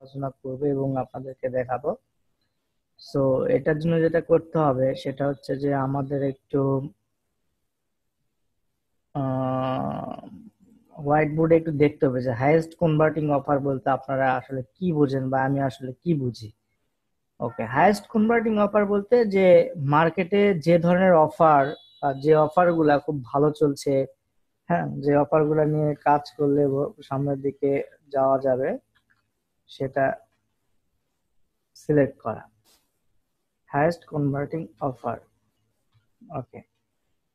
আলোচনা করবো এবং আপনাদেরকে দেখাবো। সো এটার জন্য যেটা করতে হবে সেটা হচ্ছে যে আমাদের একটু হোয়াইট বোর্ডে একটু দেখতে হবে যে হাইয়েস্ট কনভার্টিং অফার বলতে আপনারা আসলে কি বোঝেন বা আমি আসলে কি বুঝি। ওকে, হাইয়েস্ট কনভার্টিং অফার বলতে যে মার্কেটে যে ধরনের অফার, যে অফার গুলা খুব ভালো চলছে, হ্যাঁ, যে অফার গুলা নিয়ে কাজ করলে সামনের দিকে যাওয়া যাবে সেটা সিলেক্ট করা, হাইয়েস্ট কনভার্টিং অফার। ওকে,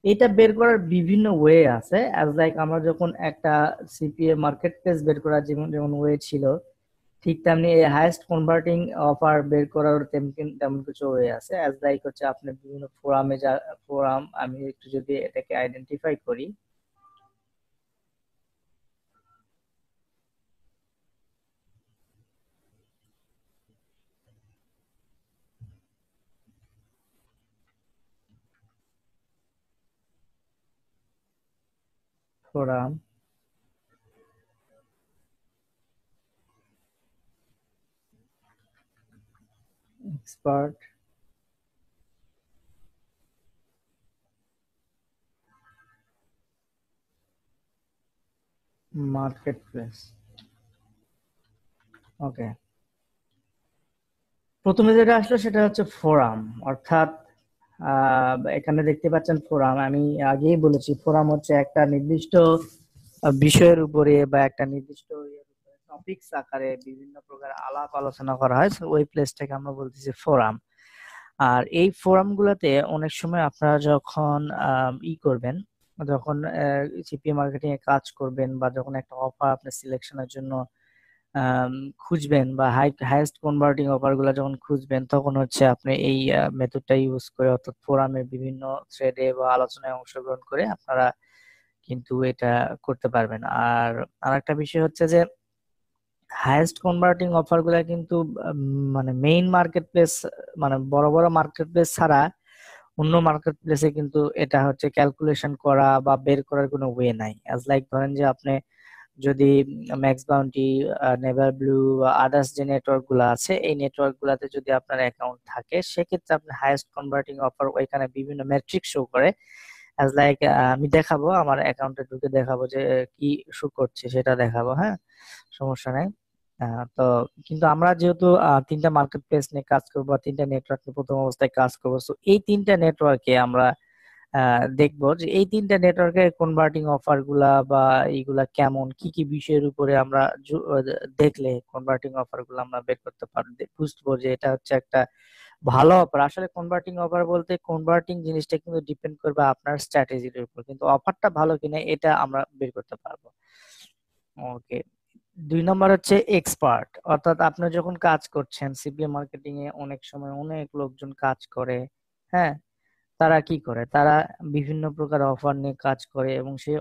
এটা বের করার বিভিন্ন ওয়ে আছে। অ্যাজ লাইক আমরা যখন একটা সিপিএ মার্কেট প্লেস বের করার যেমন যেমন ওয়ে ছিল, ঠিক তেমনি এই হাইয়েস্ট কনভার্টিং অফার বের করার তেমন তেমন কিছু ওয়ে আছে। অ্যাজ লাইক হচ্ছে আপনি বিভিন্ন ফোরামে যা ফোরাম, আমি একটু যদি এটাকে আইডেন্টিফাই করি, ফোরাম, এক্সপার্ট, মার্কেট প্লেস। ওকে, প্রথমে যেটা আসলো সেটা হচ্ছে ফোরাম, অর্থাৎ এখানে দেখতে পাচ্ছেন ফোরাম। আমি আগেই বলেছি ফোরাম হচ্ছে একটা নির্দিষ্ট বিষয়ের উপরে বা একটা নির্দিষ্ট টপিকস আকারে বিভিন্ন প্রকার আলাপ আলোচনা করা হয়, তো ওই প্লেসটাকে আমরা বলতেছি ফোরাম। আর এই ফোরাম গুলাতে অনেক সময় আপনারা যখন করবেন, যখন সিপিএ মার্কেটিং এ কাজ করবেন বা যখন একটা অফার আপনার সিলেকশনের জন্য আম, খুঁজবেন বা হাইয়েস্ট কনভার্টিং অফার গুলা যখন খুঁজবেন, তখন হচ্ছে আপনি এই মেথডটা ইউজ করে, অর্থাৎ ফোরামের বিভিন্ন থ্রেডে বা আলোচনায় অংশগ্রহণ করে আপনারা কিন্তু এটা করতে পারবেন। আর আরেকটা বিষয় হচ্ছে যে হাইয়েস্ট কনভার্টিং অফার গুলা কিন্তু মানে মেইন মার্কেট প্লেস, মানে বড় বড় মার্কেট প্লেস ছাড়া অন্য মার্কেট প্লেসে কিন্তু এটা হচ্ছে ক্যালকুলেশন করা বা বের করার কোনো ওয়ে নাই। অ্যাজ লাইক ধরেন যে আপনি যদি max bounty, never blue, others যে নেটওয়ার্ক গুলো আছে, এই নেটওয়ার্ক গুলাতে যদি আপনার অ্যাকাউন্ট থাকে, সেক্ষেত্রে আপনি হাইয়েস্ট কনভার্টিং অফার ওইখানে বিভিন্ন ম্যাট্রিক শো করে। অ্যাজ লাইক আমি দেখাবো, আমার অ্যাকাউন্টে ঢুকে দেখাবো যে কি শো করছে, সেটা দেখাবো, হ্যাঁ, সমস্যা নাই। তো কিন্তু আমরা যেহেতু তিনটা মার্কেট প্লেস নিয়ে কাজ করবো, তিনটা নেটওয়ার্ক নিয়ে প্রথম অবস্থায় কাজ করবো, তো এই তিনটা নেটওয়ার্কে আমরা দেখবো যে এই তিনটা নেটওয়ার্কের কনভার্টিং অফার গুলা বা এইগুলা কেমন, কি কি বিষয়ের উপরে আমরা দেখলে কনভার্টিং অফার গুলো আমরা বের করতে পারবো, বুঝবো যে এটা হচ্ছে একটা ভালো অফার। আসলে কনভার্টিং অফার বলতে কনভার্টিং জিনিসটা কিন্তু ডিপেন্ড করবে আপনার স্ট্র্যাটেজির উপর, কিন্তু অফারটা ভালো কিনা এটা আমরা বের করতে পারবো। ওকে, 2 নম্বর হচ্ছে এক্সপার্ট, অর্থাৎ আপনি যখন কাজ করছেন সিপিএ মার্কেটিং এ, অনেক সময় অনেক লোকজন কাজ করে, হ্যাঁ, তারা কি করে, তারা বিভিন্ন প্রকার অফার নিয়ে কাজ করে এবং সেই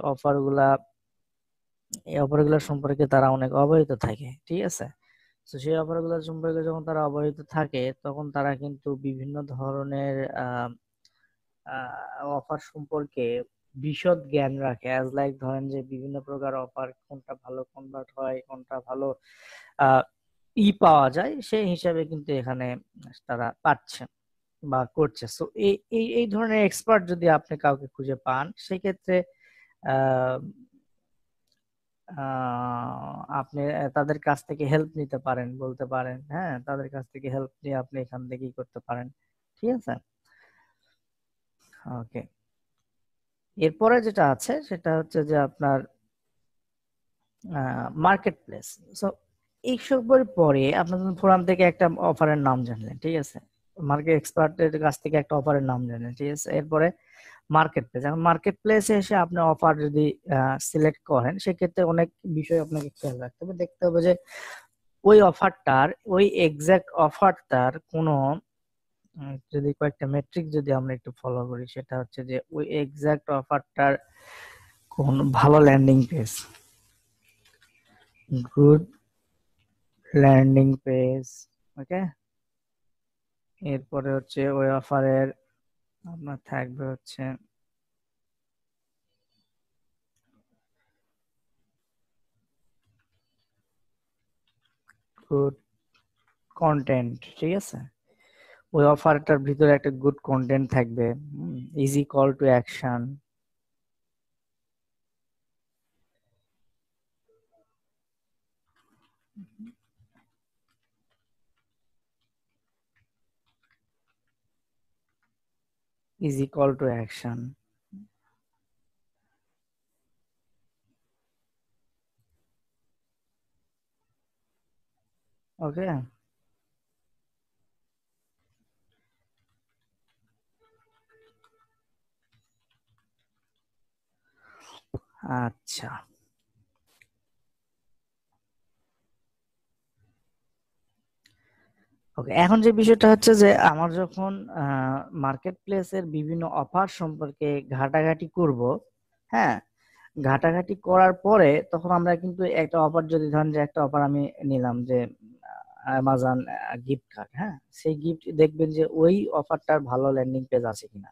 এই অফারগুলো সম্পর্কে তারা অনেক অবহিত থাকে, ঠিক আছে। তো সেই অফারগুলো সম্পর্কে যখন তারা অবহিত থাকে, তখন তারা কিন্তু বিভিন্ন ধরনের অফার সম্পর্কে বিশদ জ্ঞান রাখে। অ্যাজ লাইক ধরেন যে বিভিন্ন প্রকার অফার, কোনটা ভালো কনভার্ট হয়, কোনটা ভালো আহ, পাওয়া যায়, সেই হিসাবে কিন্তু এখানে তারা পাচ্ছে বা করছে। সো এই এই এই ধরনের এক্সপার্ট যদি আপনি কাউকে খুঁজে পান, সেক্ষেত্রে আহ আপনি তাদের কাছ থেকে হেল্প নিতে পারেন, বলতে পারেন, হ্যাঁ, তাদের কাছ থেকে হেল্প নিয়ে আপনি এখান থেকেই করতে পারেন, ঠিক আছে। ওকে, এরপরে যেটা আছে সেটা হচ্ছে যে আপনার মার্কেট প্লেস। সো এইসবের পরে আপনার ফোরাম থেকে একটা অফারের নাম জানলেন, ঠিক আছে, মার্কেট এক্সপার্টের কাছ থেকে একটা অফারের নাম জানলেন, ঠিক আছে। এরপরে মার্কেট প্লেস, এখন মার্কেট প্লেসে এসে আপনি অফার যদি সিলেক্ট করেন, সেক্ষেত্রে অনেক বিষয় আপনাকে খেয়াল রাখতে হবে, দেখতে হবে যে ওই অফারটার, ওই এক্সাক্ট অফারটার কোনো যদি কয়েকটা মেট্রিক যদি আমরা একটু ফলো করি, সেটা হচ্ছে যে ওই এক্সাক্ট অফারটার কোন ভালো landing page, good landing page, okay. এরপরে হচ্ছে ওই অফারের আপনার থাকবে হচ্ছে গুড কন্টেন্ট, ঠিক আছে, ওই অফারটার ভিতরে একটা গুড কন্টেন্ট থাকবে, easy call to action. Easy call to action. Okay, আচ্ছা, ওকে। এখন যে বিষয়টা হচ্ছে যে আমার যখন মার্কেট প্লেসের বিভিন্ন অফার সম্পর্কে ঘাটাঘাটি করব, হ্যাঁ, ঘাটাঘাটি করার পরে তখন আমরা কিন্তু একটা অফার, যদি ধরেন যে একটা অফার আমি নিলাম যে অ্যামাজন গিফট কার্ড, হ্যাঁ, সেই গিফট দেখবেন যে ওই অফারটার ভালো ল্যান্ডিং পেজ আছে কিনা,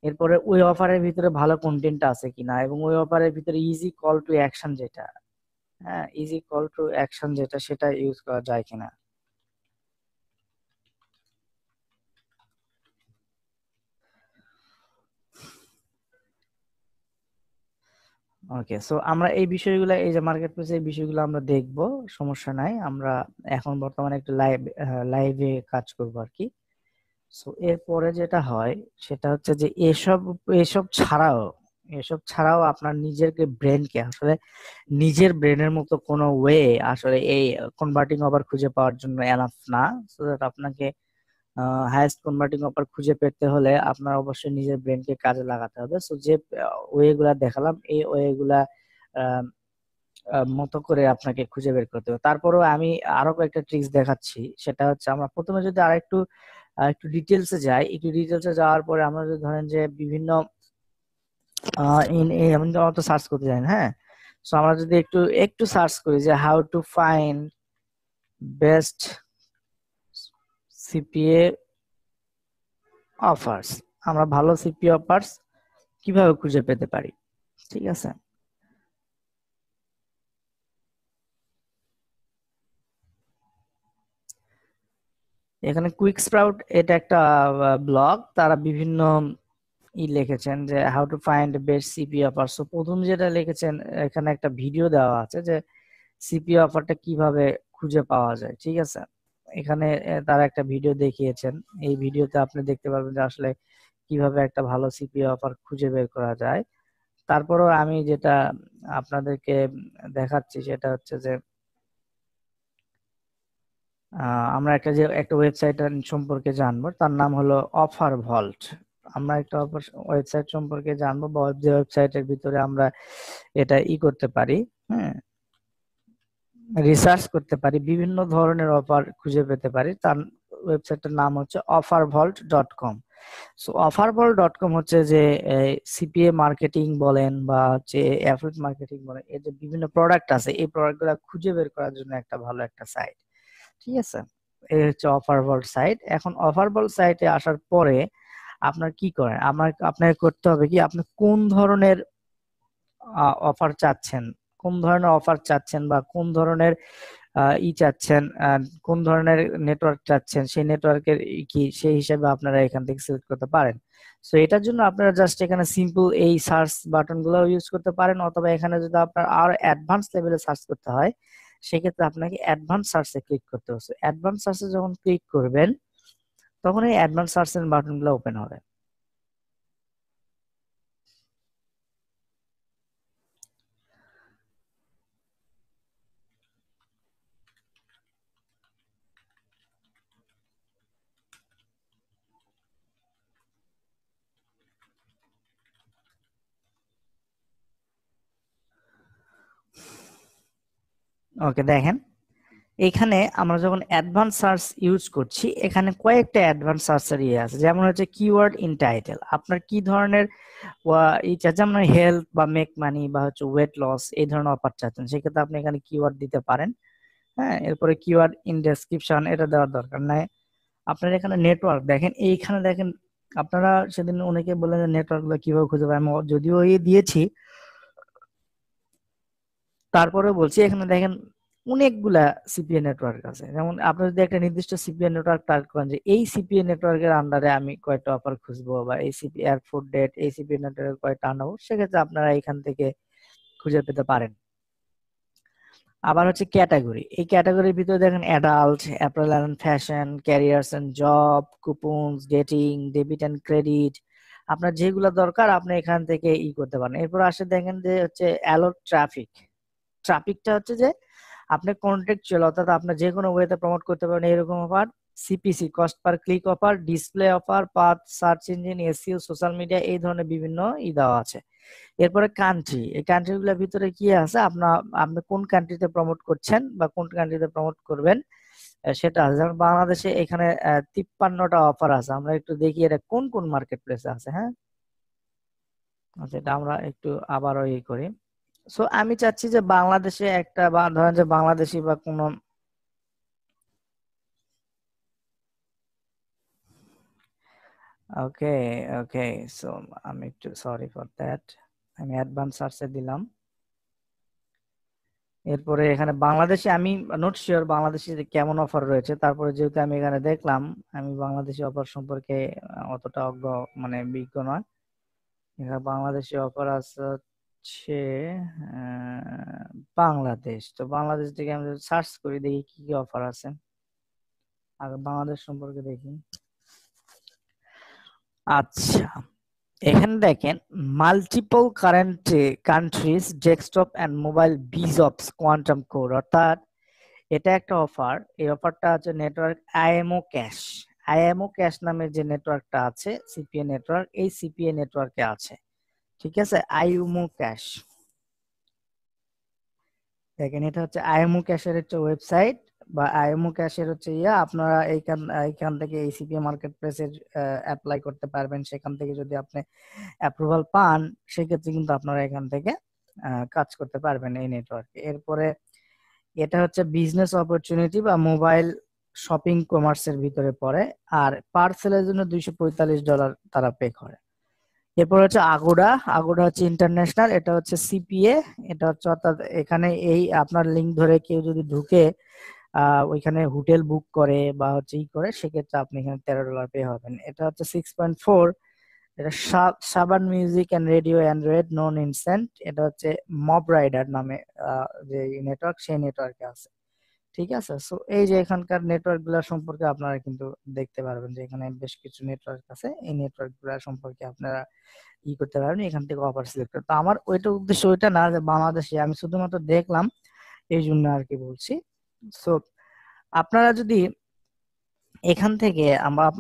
এরপরে ওই অফারের ভিতরে ভালো কন্টেন্ট আছে কিনা, এবং ওই অফারের ভিতরে ইজি কল টু অ্যাকশন যেটা, হ্যাঁ, ইজি কল টু অ্যাকশন যেটা, সেটা ইউজ করা যায় কিনা। ওকে, সো আমরা এই বিষয়গুলো, এই যে মার্কেট প্লেসে এই বিষয়গুলো আমরা দেখব, সমস্যা নাই। আমরা এখন বর্তমানে একটু লাইভে কাজ করব আর কি। সো এরপরে যেটা হয় সেটা হচ্ছে যে এসব ছাড়াও, আপনার নিজেকে ব্রেনকে আসলে, নিজের ব্রেনের মতো কোনো ওয়ে আসলে এই কনভার্টিং অফার খুঁজে পাওয়ার জন্য এনাফ না। সো দ্যাট আপনাকে হাইয়েস্ট কনভার্টিং অফার খুঁজে পেতে হলে আপনার অবশ্যই নিজের ব্রেনকে কাজে লাগাতে হবে। সো যে ওয়ে গুলা দেখালাম, এই ওয়ে গুলা মতো করে আপনাকে খুঁজে বের করতে হবে। তারপরেও আমি আরো কয়েকটা ট্রিক্স দেখাচ্ছি। সেটা হচ্ছে, আমরা প্রথমে যদি আরেকটু একটু ডিটেলসে যাই, একটু ডিটেলসে যাওয়ার পরে আমরা যদি ধরেন যে বিভিন্ন আমি তো অত সার্চ করতে জানি না, হ্যাঁ, সো আমরা যদি একটু একটু সার্চ করি যে how to find best CPA offers, আমরা ভালো সিপিএ অফার্স কিভাবে খুঁজে পেতে পারি, ঠিক আছে। এখানে কুইক স্প্রাউট, এটা একটা ব্লগ, তারা বিভিন্ন লিখেছেন যে how to find best CP offer. So প্রথম যেটা লিখেছেন, এখানে একটা ভিডিও দেওয়া আছে যে সিপি অফারটা কিভাবে খুঁজে পাওয়া যায়, ঠিক আছে। এখানে তারা একটা ভিডিও দেখিয়েছেন, এই ভিডিওতে আপনি দেখতে পারবেন যে আসলে কিভাবে একটা ভালো সিপি অফার খুঁজে বের করা যায়। তারপরেও আমি যেটা আপনাদেরকে দেখাচ্ছি সেটা হচ্ছে যে আমরা একটা ওয়েবসাইট সম্পর্কে জানবো, তার নাম হলো অফার ভল্ট। আমরা একটা ওয়েবসাইট সম্পর্কে জানবো, বা যে ওয়েবসাইটের ভিতরে আমরা এটা করতে পারি, হ্যাঁ, রিসার্চ করতে পারি, বিভিন্ন ধরনের অফার খুঁজে পেতে পারি। তার ওয়েবসাইটের নাম হচ্ছে offervault.com। সো offervault.com হচ্ছে যে সিপিএ মার্কেটিং বলেন বা হচ্ছে অ্যাফিলিয়েট মার্কেটিং বলেন, এর যে বিভিন্ন প্রোডাক্ট আছে, এই প্রোডাক্টগুলো খুঁজে বের করার জন্য একটা ভালো একটা সাইট, ঠিক আছে। এই হচ্ছে অফারভল্ট সাইট। এখন অফারভল্ট সাইটে আসার পরে আপনার কি করেন, আপনাকে করতে হবে কি, আপনি কোন ধরনের অফার চাচ্ছেন, কোন ধরনের অফার চাচ্ছেন, বা কোন ধরনের চাচ্ছেন, কোন ধরনের নেটওয়ার্ক চাচ্ছেন, সেই নেটওয়ার্কের কি, সেই হিসাবে আপনারা এখান থেকে সিলেক্ট করতে পারেন। সো এটার জন্য আপনারা জাস্ট এখানে সিম্পল এই সার্চ বাটন গুলো ইউজ করতে পারেন, অথবা এখানে যদি আপনার আরো অ্যাডভান্স লেভেলে সার্চ করতে হয়, সেক্ষেত্রে আপনাকে অ্যাডভান্স সার্চে ক্লিক করতে হবে। অ্যাডভান্স সার্চে যখন ক্লিক করবেন, তখন এই অ্যাডভান্স সার্চের বাটন গুলো ওপেন হবে। ওকে, দেখেন এখানে আমরা যখন অ্যাডভান্স সার্চ ইউজ করছি, এখানে কয়েকটা অ্যাডভান্স সার্চের আছে, যেমন হচ্ছে কিওয়ার্ড ইন টাইটেল, আপনার কি ধরনের যেমন হেলথ বা মেক মানি বা হচ্ছে ওয়েট লস, এই ধরনের অফার চাচ্ছেন, সেক্ষেত্রে আপনি এখানে কিওয়ার্ড দিতে পারেন। হ্যাঁ, এরপরে কিওয়ার্ড ইন ডেসক্রিপশন, এটা দেওয়ার দরকার নাই। আপনার এখানে নেটওয়ার্ক দেখেন, এইখানে দেখেন, আপনারা সেদিন অনেকে বললেন যে নেটওয়ার্ক গুলো কিভাবে খুঁজে পাই, আমি যদিও দিয়েছি, তারপরে বলছি, এখানে দেখেন অনেকগুলা সিপিএ নেটওয়ার্ক আছে। যেমন আপনি যদি একটা নির্দিষ্ট সিপিএ নেটওয়ার্ক টার্গেট করেন যে এই সিপিএ নেটওয়ার্কের আন্ডারে আমি কয়টা অফার খুঁজবো, বা এই সিপি এয়ারপোর্ট ডেট এই সিপিএ নেটওয়ার্কে কয়টা আনাবো, সেক্ষেত্রে আপনারা এখান থেকে খুঁজে পেতে পারেন। আবার হচ্ছে ক্যাটাগরি, এই ক্যাটাগরির ভিতরে দেখেন adult, apparel and fashion, careers and job, coupons, dating, debit and credit, আপনার যেগুলো দরকার আপনি এখান থেকে করতে পারেন। এরপর আসে দেখেন যে হচ্ছে অ্যালো ট্রাফিক। ট্রাফিকটা হচ্ছে যে আপনি কন্টেক্সচুয়াল, অর্থাৎ আপনি যে কোনো ওয়েতে প্রমোট করতে পারেন এরকম offer. CPC, cost per click offer, display offer, path, search engine, SEO, social media, এই ধরনের বিভিন্ন দেওয়া আছে। এরপরে কান্ট্রি, এই কান্ট্রি গুলোর ভিতরে কি আছে, আপনার আপনি কোন কান্ট্রিতে প্রমোট করছেন বা কোন কান্ট্রিতে প্রমোট করবেন সেটা আছে। যেমন বাংলাদেশে এখানে 53টা অফার আছে। আমরা একটু দেখি এটা কোন কোন মার্কেট প্লেসে আছে। হ্যাঁ, আচ্ছা, এটা আমরা একটু আবারও করি। সো আমি চাচ্ছি যে বাংলাদেশে একটা, বা ধরেন যে বাংলাদেশি বা কোনো, ওকে ওকে, সো আমি একটু সরি ফর দ্যাট, আমি অ্যাডভান্স সার্চে দিলাম। এরপরে এখানে বাংলাদেশে আমি নট শিওর বাংলাদেশে যে কেমন অফার রয়েছে, তারপরে যেহেতু আমি এখানে দেখলাম, আমি বাংলাদেশি অফার সম্পর্কে অতটা মানে বিজ্ঞ নয়। এখানে বাংলাদেশি অফার আছে হচ্ছে বাংলাদেশ। তো বাংলাদেশ থেকে আমি সার্চ করি, দেখি কি কি অফার আছে। আগে বাংলাদেশ সম্পর্কে দেখি। আচ্ছা, এখানে দেখেন multiple current countries desktop and mobile বিজপস কোয়ান্টাম কোড, অর্থাৎ এটা একটা অফার। এই অফারটা হচ্ছে network IMO cash. IMO cash নামের যে নেটওয়ার্কটা আছে সিপিএ নেটওয়ার্ক, এই সিপিএ নেটওয়ার্কে আছে। ঠিক আছে, আইএমও ক্যাশ, দেখেন এটা হচ্ছে আইএমও ক্যাশের হচ্ছে ওয়েবসাইট, বা আইএমও ক্যাশের হচ্ছে আপনারা এইখান এইখান থেকে এই সিপিএ মার্কেট প্লেসের অ্যাপ্লাই করতে পারবেন। সেখান থেকে যদি আপনি অ্যাপ্রুভাল পান, সেক্ষেত্রে কিন্তু আপনারা এখান থেকে কাজ করতে পারবেন এই নেটওয়ার্কে। এরপরে এটা হচ্ছে বিজনেস অপরচুনিটি বা মোবাইল শপিং কমার্সের ভিতরে পড়ে, আর পার্সেলের জন্য $245 তারা পে করে। এরপর হচ্ছে আগোডা। আগোডা হচ্ছে ইন্টারন্যাশনাল, এটা হচ্ছে সিপিএ। এটা হচ্ছে অর্থাৎ এখানে এই আপনার লিঙ্ক ধরে কেউ যদি ঢুকে ওইখানে হোটেল বুক করে বা হচ্ছে করে, সেক্ষেত্রে আপনি এখানে $13 পে হবেন। এটা হচ্ছে 6.4, এটা সাবান মিউজিক এন্ড রেডিও অ্যান্ড্রয়েড নন ইনসেন্ট। এটা হচ্ছে মব রাইডার নামে যে নেটওয়ার্ক, সেই নেটওয়ার্কে আছে। ঠিক আছে, সো এই যে এখানকার নেটওয়ার্ক গুলা সম্পর্কে আপনারা কিন্তু দেখতে পারবেন যে এখানে বেশ কিছু নেটওয়ার্ক আছে। এই নেটওয়ার্ক গুলা সম্পর্কে আপনারা করতে পারবেন, এখান থেকে অফার সিলেক্ট করতে। তো আমার ওইটা উদ্দেশ্য ওইটা না যে বাংলাদেশে, আমি শুধুমাত্র দেখলাম এই জন্য আর কি বলছি। সো আপনারা যদি এখান থেকে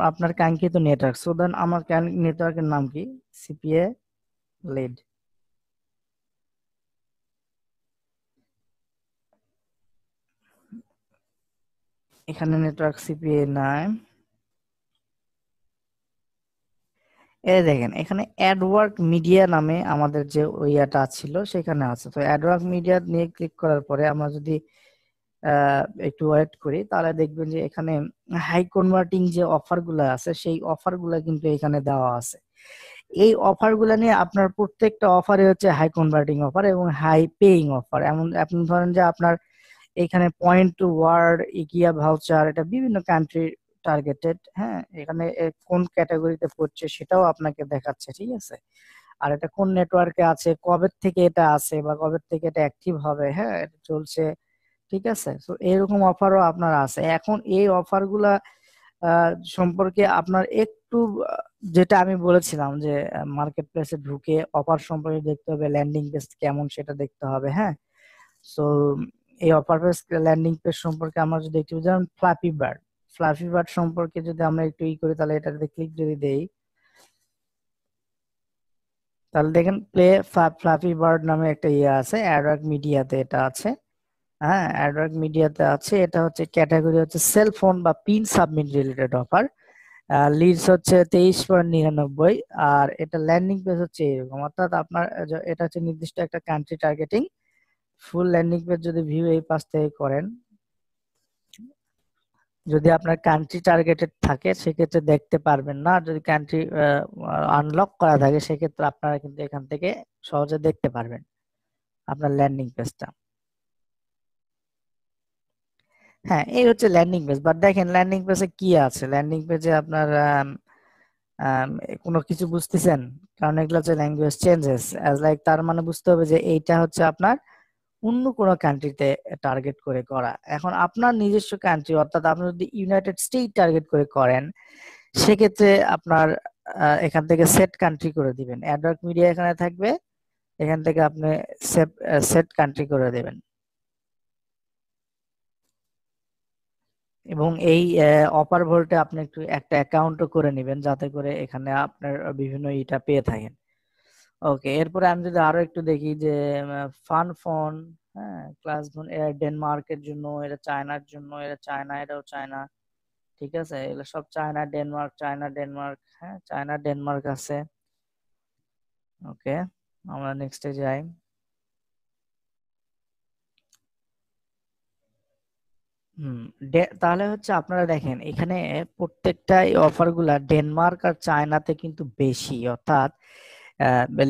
আপনার কাঙ্ক্ষিত নেটওয়ার্ক, সো দেন আমার নেটওয়ার্কের নাম কি, সিপিএ লিড। এখানে নেটওয়ার্ক সিপিএ নাই। এই দেখেন এখানে অ্যাডওয়ার্ক মিডিয়া নামে আমাদের যে ওইটা ছিল সেখানে আছে। তো অ্যাডওয়ার্ক মিডিয়া নিয়ে ক্লিক করার পরে আমরা যদি একটু ওয়েট করি, তাহলে দেখবেন যে এখানে হাই কনভার্টিং যে অফার গুলা আছে, সেই অফার গুলা কিন্তু এখানে দেওয়া আছে। এই অফার গুলা নিয়ে আপনার প্রত্যেকটা অফারে হচ্ছে হাই কনভার্টিং অফার এবং হাই পেইং অফার। এমন আপনি ধরেন যে আপনার এখানে পয়েন্ট টু ওয়ার্ড, ইকিয়া ভাউচার, এটা বিভিন্ন কান্ট্রি টার্গেটেড। হ্যাঁ, এখানে কোন ক্যাটাগরিতে পড়ছে সেটাও আপনাকে দেখাচ্ছে। ঠিক আছে, আর এটা কোন নেটওয়ার্কে আছে, কবে থেকে এটা আছে, বা কবে থেকে এটা অ্যাক্টিভ হবে, হ্যাঁ এটা চলছে। ঠিক আছে, তো এরকম অফারও আপনার আছে। এখন এই অফার গুলা সম্পর্কে আপনার একটু যেটা আমি বলেছিলাম যে মার্কেট প্লেসে ঢুকে অফার সম্পর্কে দেখতে হবে, ল্যান্ডিং পেজ কেমন সেটা দেখতে হবে। হ্যাঁ, সো এই অফার পেজ, ল্যান্ডিং পেজ সম্পর্কে আমরা যদি একটু, যেমন ফ্লাফি বার্ড, ফ্লাফি বার্ড সম্পর্কে যদি আমরা একটু করি, তাহলে এটাতে ক্লিক যদি দেই, তাহলে দেখেন প্লে ফ্লাফি বার্ড নামে একটা আছে, অ্যাডওয়ার্ক মিডিয়াতে এটা আছে। হ্যাঁ, অ্যাডওয়ার্ক মিডিয়াতে আছে। এটা হচ্ছে ক্যাটাগরি হচ্ছে সেল ফোন বা pin submit related offer. Leads হচ্ছে 23.99, আর এটা ল্যান্ডিং পেজ হচ্ছে এরকম। অর্থাৎ আপনার এটা হচ্ছে নির্দিষ্ট একটা কান্ট্রি টার্গেটিং। ফুল ল্যান্ডিং পেজ যদি ভিউ এই পাশ থেকে করেন, যদি আপনার কান্ট্রি টার্গেটেড থাকে সেক্ষেত্রে দেখতে পারবেন না। আর যদি কান্ট্রি আনলক করা থাকে সেক্ষেত্রে আপনারা কিন্তু এখান থেকে সহজে দেখতে পারবেন আপনার ল্যান্ডিং পেজটা। হ্যাঁ, এই হচ্ছে ল্যান্ডিং পেজ। বাট দেখেন ল্যান্ডিং পেজে কি আছে, ল্যান্ডিং পেজে আপনার আম, কোনো কিছু বুঝতেছেন? কারণ এগুলো হচ্ছে ল্যাঙ্গুয়েজ চেঞ্জেস অ্যাজ লাইক, তার মানে বুঝতে হবে যে এইটা হচ্ছে আপনার অন্য কোনো কান্ট্রিতে টার্গেট করে করা। এখন আপনার নিজস্ব কান্ট্রি, অর্থাৎ আপনি যদি ইউনাইটেড স্টেট টার্গেট করে করেন, সেক্ষেত্রে আপনার এখান থেকে সেট কান্ট্রি করে দিবেন, অ্যাডওয়ার্ক মিডিয়া এখানে থাকবে, এখান থেকে আপনি সেট কান্ট্রি করে দেবেন। এবং এই অপার ভোল্টে আপনি একটু একটা অ্যাকাউন্টও করে নেবেন, যাতে করে এখানে আপনার বিভিন্ন ইটা পেয়ে থাকেন। ওকে, এরপরে আমি যদি আরো একটু দেখি যে ফান ফোন, হ্যাঁ ক্লাস ফোন, এটা ডেনমার্কের জন্য, এটা চায়নার জন্য, এটা চায়না, এটাও চায়না, ঠিক আছে, এগুলো সব চায়না ডেনমার্ক, চায়না ডেনমার্ক, হ্যাঁ চায়না ডেনমার্ক আছে। ওকে, আমরা নেক্সটে যাই। হুম, তাহলে হচ্ছে আপনারা দেখেন এখানে প্রত্যেকটা অফার গুলা ডেনমার্ক আর চায়নাতে কিন্তু বেশি, অর্থাৎ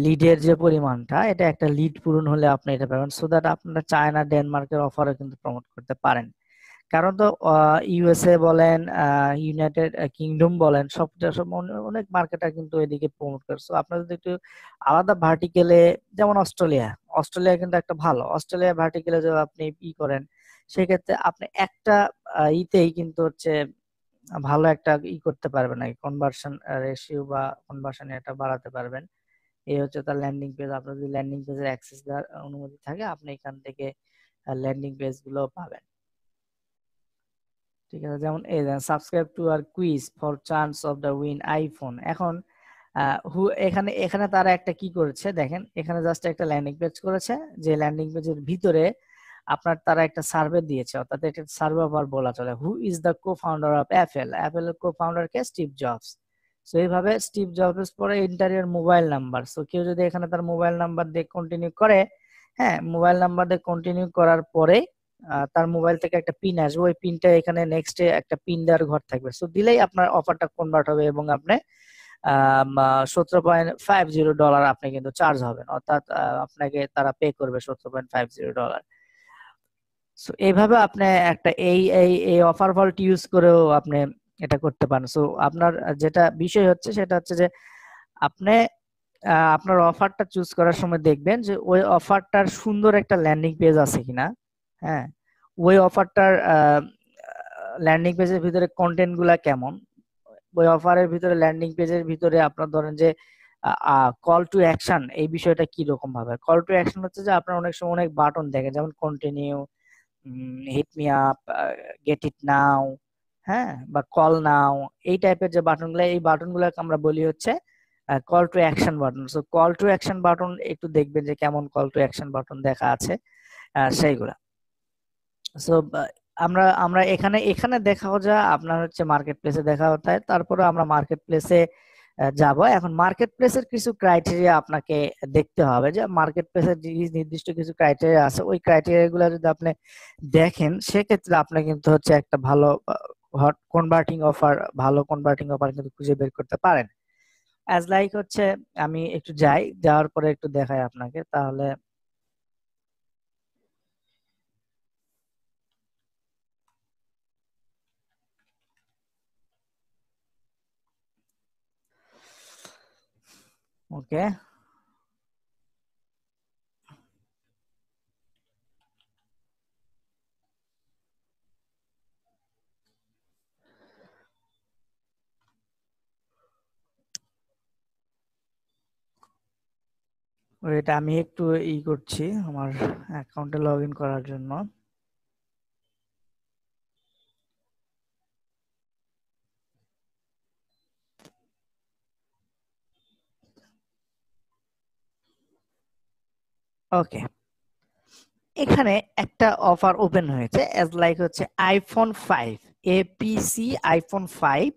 লিডের যে পরিমাণটা, এটা একটা লিড পূরণ হলে আপনি এটা পাবেন, সো দ্যাট আপনারা চায়না ডেনমার্কের অফারও কিন্তু প্রমোট করতে পারেন। কারণ তো ইউএসএ বলেন, ইউনাইটেড কিংডম বলেন, সব অনেক মার্কেটার কিন্তু এদিকে প্রমোট করে। সো আপনারা যদি একটু আলাদা ভার্টিকেলে, যেমন অস্ট্রেলিয়া, অস্ট্রেলিয়া কিন্তু একটা ভালো, অস্ট্রেলিয়া ভার্টিকেলে যদি আপনি করেন, সেক্ষেত্রে আপনি একটা ইতেই কিন্তু হচ্ছে ভালো একটা করতে পারবেন, আর কনভার্সন রেশিও বা কনভার্সন এটা বাড়াতে পারবেন। এই হচ্ছে তার ল্যান্ডিং পেজ। আপনার যদি ল্যান্ডিং পেজের অ্যাক্সেস দেওয়ার অনুমতি থাকে, আপনি এখান থেকে ল্যান্ডিং পেজ গুলো পাবেন। ঠিক আছে, যেমন এই subscribe to our quiz for chance of the win iPhone. এখন এখানে এখানে তারা একটা কি করেছে দেখেন, এখানে জাস্ট একটা ল্যান্ডিং পেজ করেছে, যে ল্যান্ডিং পেজের ভিতরে আপনার তারা একটা সার্ভে দিয়েছে, অর্থাৎ একটা সার্ভে আবার বলা চলে, who is the co founder of Apple, অ্যাপেলের কো ফাউন্ডার কে, স্টিভ জবস। সো এইভাবে স্টিভ জবস পরে ইন্টারিয়ার মোবাইল নাম্বার, সো কেউ যদি এখানে তার মোবাইল নাম্বার দিয়ে কন্টিনিউ করে, হ্যাঁ মোবাইল নাম্বার দিয়ে কন্টিনিউ করার পরে তার মোবাইল থেকে একটা পিন আসবে, ওই পিনটা এখানে নেক্সটে একটা পিন দেওয়ার ঘর থাকবে, সো দিলেই আপনার অফারটা কনভার্ট হবে এবং আপনি $17.50 আপনি কিন্তু চার্জ হবেন, অর্থাৎ আপনাকে তারা পে করবে $17.50। সো এইভাবে আপনি একটা এই অফার ভল্ট ইউজ করেও আপনি এটা করতে পারেন। সো আপনার যেটা বিষয় হচ্ছে সেটা হচ্ছে যে আপনি আপনার অফারটা চুজ করার সময় দেখবেন যে ওই অফারটার সুন্দর একটা ল্যান্ডিং পেজ আছে কিনা। হ্যাঁ, ওই অফারটার ল্যান্ডিং পেজের ভিতরে কন্টেন্ট গুলা কেমন, ওই অফারের ভিতরে ল্যান্ডিং পেজের ভিতরে আপনার ধরেন যে কল টু অ্যাকশন, এই বিষয়টা কি রকম ভাবে। কল টু অ্যাকশন হচ্ছে যে আপনার অনেক সময় অনেক বাটন দেখেন, যেমন continue, hit me up, get it now, হ্যাঁ বা কল নাও, এই টাইপের যে বাটনগুলো, এই বাটনগুলোকে আমরা বলি হচ্ছে call to action button. So call to action button একটু দেখবেন যে কেমন কল টু অ্যাকশন বাটন দেখা আছে সেইগুলা। সো আমরা আমরা এখানে এখানে দেখাও যা আপনার হচ্ছে মার্কেট প্লেসে দেখা হতে হয়, তারপরে আমরা মার্কেট প্লেসে যাব। এখন মার্কেট প্লেসের কিছু ক্রাইটেরিয়া আপনাকে দেখতে হবে, যে মার্কেট প্লেসের যে নির্দিষ্ট কিছু ক্রাইটেরিয়া আছে, ওই ক্রাইটেরিয়া গুলো যদি আপনি দেখেন, সেক্ষেত্রে আপনি কিন্তু হচ্ছে একটা ভালো হট কনভার্টিং অফার, ভালো কনভার্টিং অফার কিন্তু খুঁজে বের করতে পারেন। অ্যাজ লাইক হচ্ছে আমি একটু যাই, যাওয়ার পরে একটু দেখাই আপনাকে তাহলে। ওকে, এটা আমি একটু করছি আমার অ্যাকাউন্টে লগ ইন করার জন্য। ওকে, এখানে একটা অফার ওপেন হয়েছে এজ লাইক হচ্ছে iPhone 5, এপিসি iPhone 5,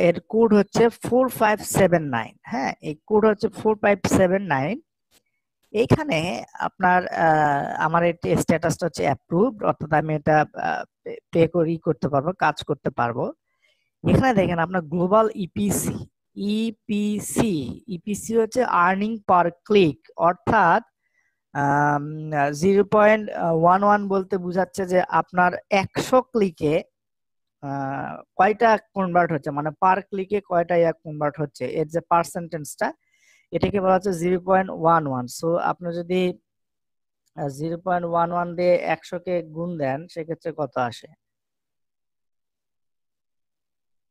এর কোড হচ্ছে 4579। হ্যাঁ, এই কোড হচ্ছে 4579। এইখানে আপনার আমার এই স্ট্যাটাসটা হচ্ছে অ্যাপ্রুভড, অর্থাৎ আমি এটা করতে পারবো, কাজ করতে পারবো। এখানে দেখেন আপনার গ্লোবাল ইপিসি, ইপিসি ইপিসি হচ্ছে আর্নিং পার ক্লিক, অর্থাৎ 0.11 বলতে বোঝাচ্ছে যে আপনার 100 ক্লিকে কয়টা কনভার্ট হচ্ছে, মানে পার ক্লিকে কয়টা কনভার্ট হচ্ছে, এর যে পার্সেন্টেজটা এটাকে বলা হচ্ছে 0.11। সো আপনি যদি 0.11 দিয়ে 100 কে গুণ দেন সেক্ষেত্রে কত আসে?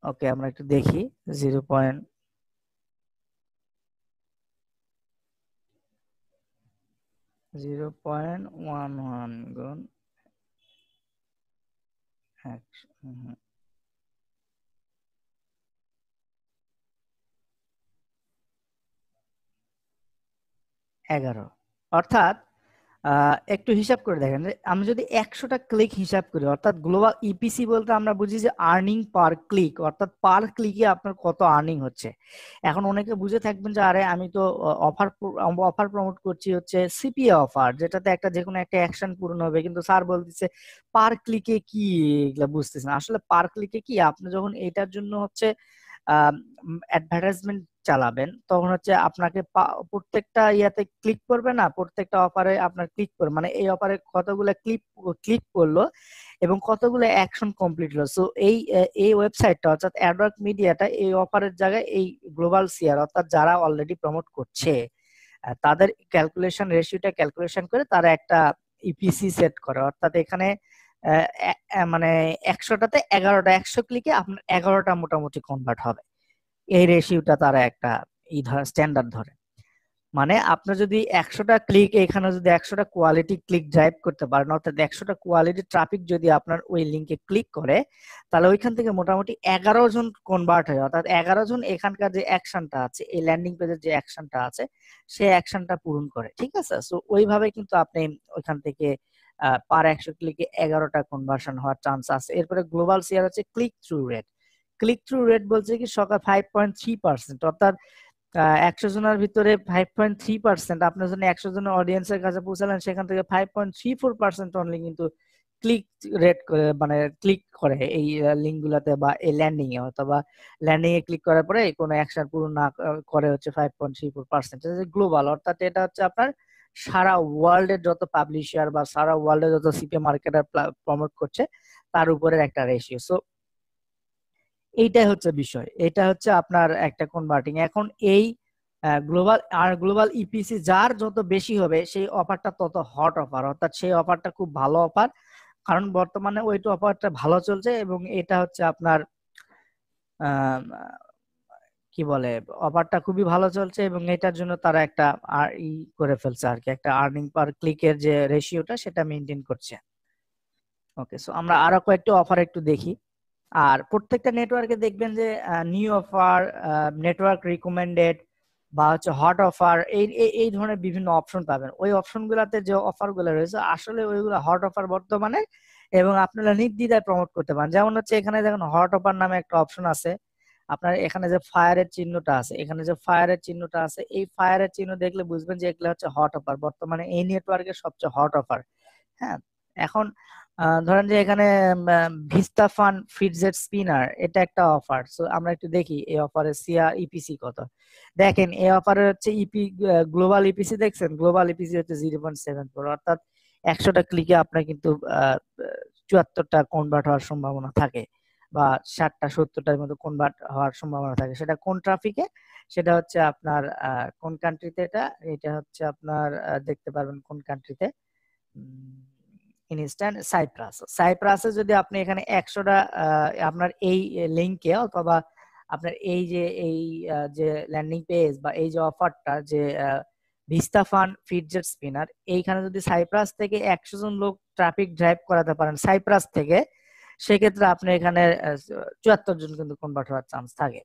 ওকে, আমরা একটু দেখি। 0.11 গুণ 100, 11। অর্থাৎ একটু হিসাব করে দেখেন যে আমি যদি 100টা ক্লিক হিসাব করি, অর্থাৎ গ্লোবাল ইপিসি বলতে আমরা বুঝি যে আর্নিং পার ক্লিক, অর্থাৎ পার ক্লিকে আপনার কত আর্নিং হচ্ছে। এখন অনেকে বুঝে থাকবেন যে আরে আমি তো অফার অফার প্রমোট করছি হচ্ছে সিপিএ অফার, যেটাতে একটা যে কোনো একটা অ্যাকশন পূরণ হবে, কিন্তু স্যার বলতেছে পার ক্লিকে কি, এগুলা বুঝতেছেন। আসলে পার ক্লিকে কি, আপনি যখন এটার জন্য হচ্ছে অ্যাডভার্টাইজমেন্ট চালাবেন তখন হচ্ছে আপনাকে প্রত্যেকটা ইয়াতে ক্লিক করবে না, প্রত্যেকটা অফারে আপনার ক্লিক করবে, মানে এই অফারে কতগুলো ক্লিক ক্লিক করলো এবং কতগুলো অ্যাকশন কমপ্লিট হলো। সো এই ওয়েবসাইটটা অর্থাৎ অ্যাডওয়ার্ক মিডিয়াটা এই অফারের জায়গায় এই গ্লোবাল সিআর অর্থাৎ যারা অলরেডি প্রমোট করছে তাদের ক্যালকুলেশন রেশিওটা ক্যালকুলেশন করে তারা একটা ইপিসি সেট করে, অর্থাৎ এখানে মানে 100টাতে 11টা, 100 ক্লিকে আপনার 11টা মোটামুটি কনভার্ট হবে। এই রেশিওটা তারা একটা স্ট্যান্ডার্ড ধরে। মানে আপনি যদি 100টা ক্লিক, এখানে যদি 100টা কোয়ালিটি ক্লিক ড্রাইভ করতে পারেন, অর্থাৎ 100টা কোয়ালিটি ট্রাফিক যদি আপনার ওই লিঙ্কে ক্লিক করে, তাহলে ওইখান থেকে মোটামুটি 11 জন কনভার্ট হয়, অর্থাৎ 11 জন এখানকার যে অ্যাকশনটা আছে, এই ল্যান্ডিং পেজের যে অ্যাকশনটা আছে সেই অ্যাকশনটা পূরণ করে। ঠিক আছে, সো ওইভাবে কিন্তু আপনি ওইখান থেকে পার 100 ক্লিকে 11টা কনভার্সন হওয়ার চান্স আছে। এরপরে গ্লোবাল শেয়ার হচ্ছে click through rate. Click through rate বলছে কি সকাল 5.3%, অর্থাৎ 100 জনের ভিতরে 5.3%, আপনার জন্য 100 জনের অডিয়েন্সের কাছে পৌঁছালেন, সেখান থেকে 5.34% অনলি কিন্তু ক্লিক রেট করে, মানে ক্লিক করে এই লিঙ্ক গুলাতে বা এই ল্যান্ডিং এ, অথবা ল্যান্ডিং এ ক্লিক করার পরে কোনো অ্যাকশন পুরো না করে হচ্ছে 5.34%। গ্লোবাল, অর্থাৎ এটা হচ্ছে আপনার সারা ওয়ার্ল্ডের যত পাবলিশার বা সারা ওয়ার্ল্ডের যত সিপি মার্কেটার প্রমোট করছে তার উপরের একটা রেশিও। সো এইটাই হচ্ছে বিষয়, এটা হচ্ছে আপনার একটা কনভার্টিং। এখন এই গ্লোবাল ইপিসি যার যত বেশি হবে সেই অফারটা তত হট অফার, অর্থাৎ সেই অফারটা খুব ভালো অফার, কারণ বর্তমানে ওইটা অফারটা ভালো চলছে এবং এটা হচ্ছে আপনার আহ, কি বলে, অফারটা খুবই ভালো চলছে এবং এটার জন্য তারা একটা আর করে ফেলছে আর কি, একটা আর্নিং পার ক্লিকের যে রেশিওটা সেটা মেনটেন করছে। ওকে, সো আমরা আরো কয়েকটা অফার একটু দেখি। আর প্রত্যেকটা নেটওয়ার্কে দেখবেন যে নিউ অফার, নেটওয়ার্ক রিকমেন্ডেড বা হচ্ছে হট অফার, এই এই ধরনের বিভিন্ন অপশন পাবেন। ওই অপশন গুলাতে যে অফার গুলো রয়েছে আসলে ওইগুলো হট অফার বর্তমানে, এবং আপনারা নির্দ্বিধায় প্রমোট করতে পারেন। যেমন হচ্ছে এখানে দেখুন হট অফার নামে একটা অপশন আছে, আপনার এখানে যে ফায়ারের চিহ্নটা আছে, এখানে যে ফায়ারের চিহ্নটা আছে, এই ফায়ারের চিহ্ন দেখলে বুঝবেন যে এগুলো হচ্ছে হট অফার, বর্তমানে এই নেটওয়ার্কের সবচেয়ে হট অফার। হ্যাঁ, এখন ধরেন যে এখানে ভিস্তা ফান ফিডজেট স্পিনার, এটা একটা অফার। সো আমরা একটু দেখি এই অফারে সিআর ইপিসি কত। দেখেন এই অফারে হচ্ছে গ্লোবাল ইপিসি দেখছেন, গ্লোবাল ইপিসি হচ্ছে 0.74, অর্থাৎ 100টা ক্লিকে আপনার কিন্তু 74টা কনভার্ট হওয়ার সম্ভাবনা থাকে, বা 60টা 70টার মতো কনভার্ট হওয়ার সম্ভাবনা থাকে। সেটা কোন ট্রাফিকে, সেটা হচ্ছে আপনার কোন কান্ট্রিতে, এটা এটা হচ্ছে আপনার দেখতে পারবেন কোন কান্ট্রিতে, ইনস্ট্যান্ট সাইপ্রাস। সাইপ্রাসে যদি আপনি এখানে 100টা আপনার এই লিংকে অথবা আপনার এই যে যে ল্যান্ডিং পেজ বা এই যে অফারটা যে ভিস্তা ফান ফিডজেট স্পিনার, এইখানে যদি সাইপ্রাস থেকে 100 জন লোক ট্রাফিক ড্রাইভ করাতে পারেন সাইপ্রাস থেকে, সেক্ষেত্রে আপনি এখানে 74 জন কিন্তু কনভার্ট হওয়ার চান্স থাকে।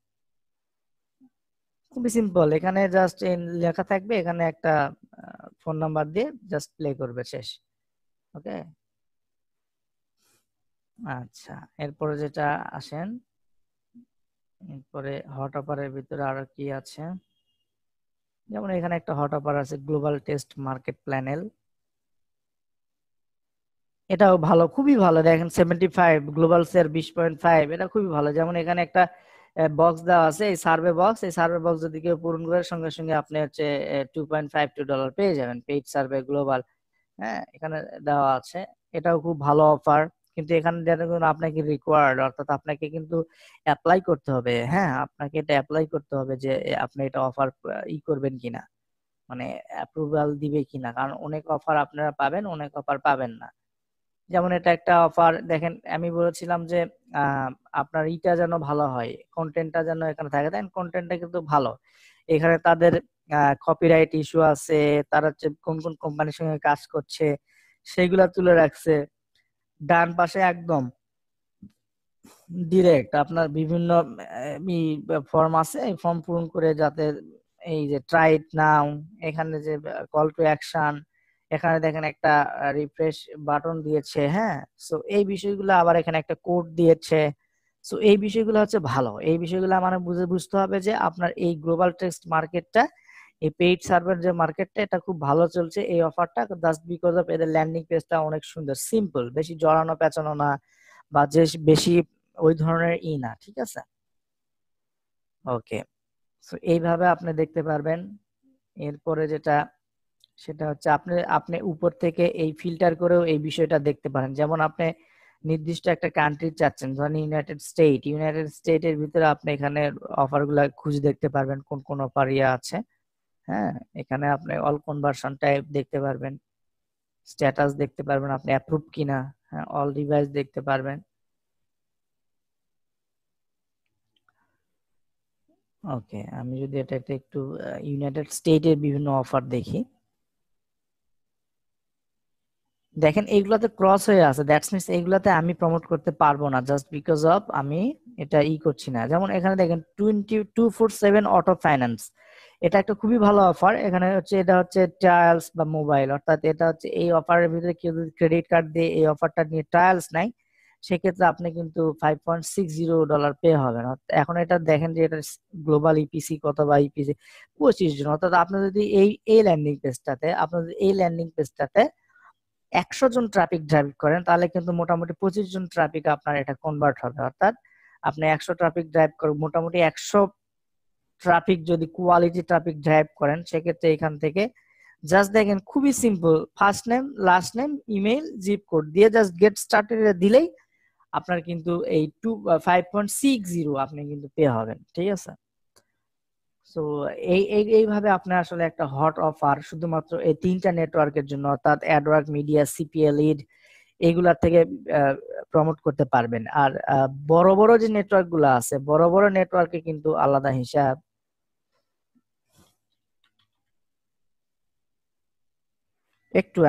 খুবই সিম্পল, এখানে জাস্ট লেখা থাকবে, এখানে একটা ফোন নাম্বার দিয়ে জাস্ট প্লে করবে, শেষ। ওকে, আচ্ছা, এরপরে যেটা আসেন, এরপরে হট অফারের ভিতরে আরো কি আছে, যেমন এখানে একটা হট অফার আছে গ্লোবাল টেস্ট মার্কেট প্যানেল, এটাও ভালো, খুবই ভালো। দেখেন 75 গ্লোবাল শেয়ার 20.5, এটা খুবই ভালো। যেমন এখানে একটা বক্স দেওয়া আছে, এই সার্ভে বক্স যদি কেউ পূরণ করে সঙ্গে সঙ্গে আপনি হচ্ছে $2.52 পেয়ে যাবেন, পেইড সার্ভে গ্লোবাল। হ্যাঁ, এখানে দেওয়া আছে। এটাও খুব ভালো অফার, কিন্তু এখানে দেখুন আপনাকে রিকোয়ার্ড, অর্থাৎ আপনাকে কিন্তু অ্যাপ্লাই করতে হবে। হ্যাঁ, আপনাকে এটা অ্যাপ্লাই করতে হবে যে আপনি এটা অফার করবেন কিনা, মানে অ্যাপ্রুভাল দিবে কিনা, কারণ অনেক অফার আপনারা পাবেন, অনেক অফার পাবেন না। যেমন এটা একটা অফার দেখেন, আমি বলেছিলাম যে আহ, আপনার ইটা যেন ভালো হয়, কন্টেন্টটা যেন এখানে থাকে, দেন কন্টেন্টটা কিন্তু ভালো। এখানে তাদের কপিরাইট ইস্যু আছে, তারা হচ্ছে কোন কোন কোম্পানির সঙ্গে কাজ করছে সেগুলা তুলে রাখছে। ডান পাশে একদম ডিরেক্ট আপনার বিভিন্ন ফর্ম আছে, এই ফর্ম পূরণ করে যাতে এই যে ট্রাই ইট নাও, এখানে যে কল টু অ্যাকশন, এখানে দেখেন একটা রিফ্রেশ বাটন দিয়েছে। হ্যাঁ, সো এই বিষয়গুলো, আবার এখানে একটা কোড দিয়েছে। সো এই বিষয়গুলো হচ্ছে ভালো, এই বিষয়গুলো মানে বুঝতে হবে যে আপনার এই গ্লোবাল টেক্সট মার্কেটটা, এই পেইড সার্ভার যে মার্কেটটা, এটা খুব ভালো চলছে এই অফারটা, জাস্ট বিকজ অফ এদের ল্যান্ডিং পেজটা অনেক সুন্দর, সিম্পল, বেশি জড়ানো পেঁচানো না, বা যে বেশি ওই ধরনের না, ঠিক আছে। ওকে, সো এইভাবে আপনি দেখতে পারবেন। এরপরে যেটা, সেটা হচ্ছে আপনি আপনি উপর থেকে এই ফিল্টার করেও এই বিষয়টা দেখতে পারেন। যেমন আপনি নির্দিষ্ট একটা কান্ট্রি চাচ্ছেন, ধরেন ইউনাইটেড স্টেটের ভিতরে আপনি এখানে অফার গুলা খুঁজে দেখতে পারবেন, কোন কোন অফার আছে। হ্যাঁ, এখানে আপনি অল কনভার্সন টাইপ দেখতে পারবেন, স্ট্যাটাস দেখতে পারবেন, আপনি অ্যাপ্রুভ কিনা। হ্যাঁ, অল ডিভাইস দেখতে পারবেন। ওকে, আমি যদি এটা একটা একটু ইউনাইটেড স্টেটের বিভিন্ন অফার দেখি, দেখেন এইগুলাতে ক্রস হয়ে আছে, দ্যাটস মিনস এইগুলাতে আমি প্রমোট করতে পারবো না, জাস্ট বিকজ অফ আমি এটা করছি না। যেমন এখানে দেখেন 247 অটো ফাইন্যান্স, এটা একটা খুবই ভালো অফার। এখানে হচ্ছে এটা হচ্ছে ট্রায়ালস বা মোবাইল, অর্থাৎ এটা হচ্ছে এই অফারের ভিতরে কেউ যদি ক্রেডিট কার্ড দিয়ে এই অফারটা নিয়ে ট্রায়ালস নাই, সেক্ষেত্রে আপনি কিন্তু $5.60 পে হবেন। এখন এটা দেখেন যে এটা গ্লোবাল ইপিসি কত, বা ইপিসি 25 জন, অর্থাৎ আপনি যদি এই ল্যান্ডিং পেজটাতে 100 জন ট্রাফিক ড্রাইভ করেন, তাহলে কিন্তু মোটামুটি 25 জন ট্রাফিক আপনার এটা কনভার্ট হবে। অর্থাৎ আপনি 100 ট্রাফিক ড্রাইভ করেন, মোটামুটি 100 ট্রাফিক যদি কোয়ালিটি ট্রাফিক ড্রাইভ করেন, সেক্ষেত্রে এখান থেকে জাস্ট দেখেন খুবই simple, first name, last name, email, zip code দিয়ে জাস্ট গেট স্টার্টেড দিলেই আপনার কিন্তু এই 5.60 আপনি কিন্তু পে হবেন, ঠিক আছে। সো এইভাবে আপনার আসলে একটা হট অফার শুধুমাত্র এই 3টা নেটওয়ার্কের জন্য, অর্থাৎ অ্যাডওয়ার্ক মিডিয়া, সিপিএল লিড, এইগুলা থেকে প্রমোট করতে পারবেন। আর বড় বড় যে নেটওয়ার্ক গুলো আছে, বড় বড় নেটওয়ার্কে কিন্তু আলাদা হিসাব।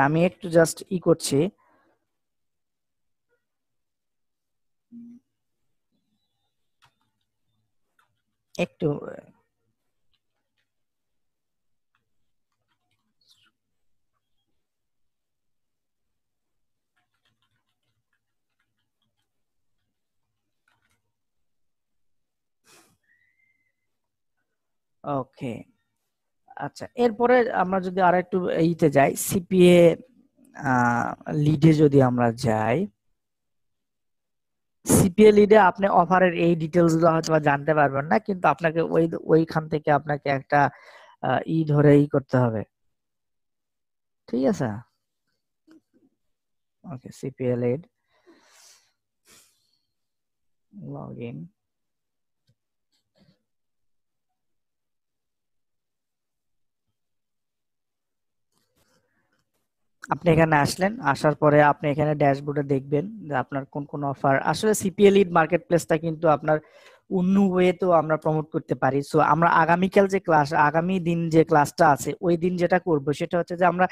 আমি একটু জাস্ট করছি। একটু ওকে, আচ্ছা, এরপরে আমরা যদি আর একটু যাই, সিপিএ লিডে যদি আমরা যাই, সিপিএ লিডে আপনি অফারের এই ডিটেলস গুলো হয়তো বা জানতে পারবেন না, কিন্তু আপনাকে ওইখান থেকে আপনাকে একটা ধরে করতে হবে, ঠিক আছে। ওকে, সিপিএ লিড, লগ ইন। আপনি এখানে আসলেন, আসার পরে আপনি এখানে ড্যাশবোর্ডে দেখবেন যে আপনার কোন কোন অফার। আসলে সিপিএল লিড মার্কেট প্লেসটা কিন্তু আপনার অন্য ওয়েতেও আমরা প্রমোট করতে পারি। সো আমরা আগামীকাল যে আগামী দিন যে ক্লাসটা আছে, ওই দিন যেটা করব সেটা হচ্ছে যে আমরা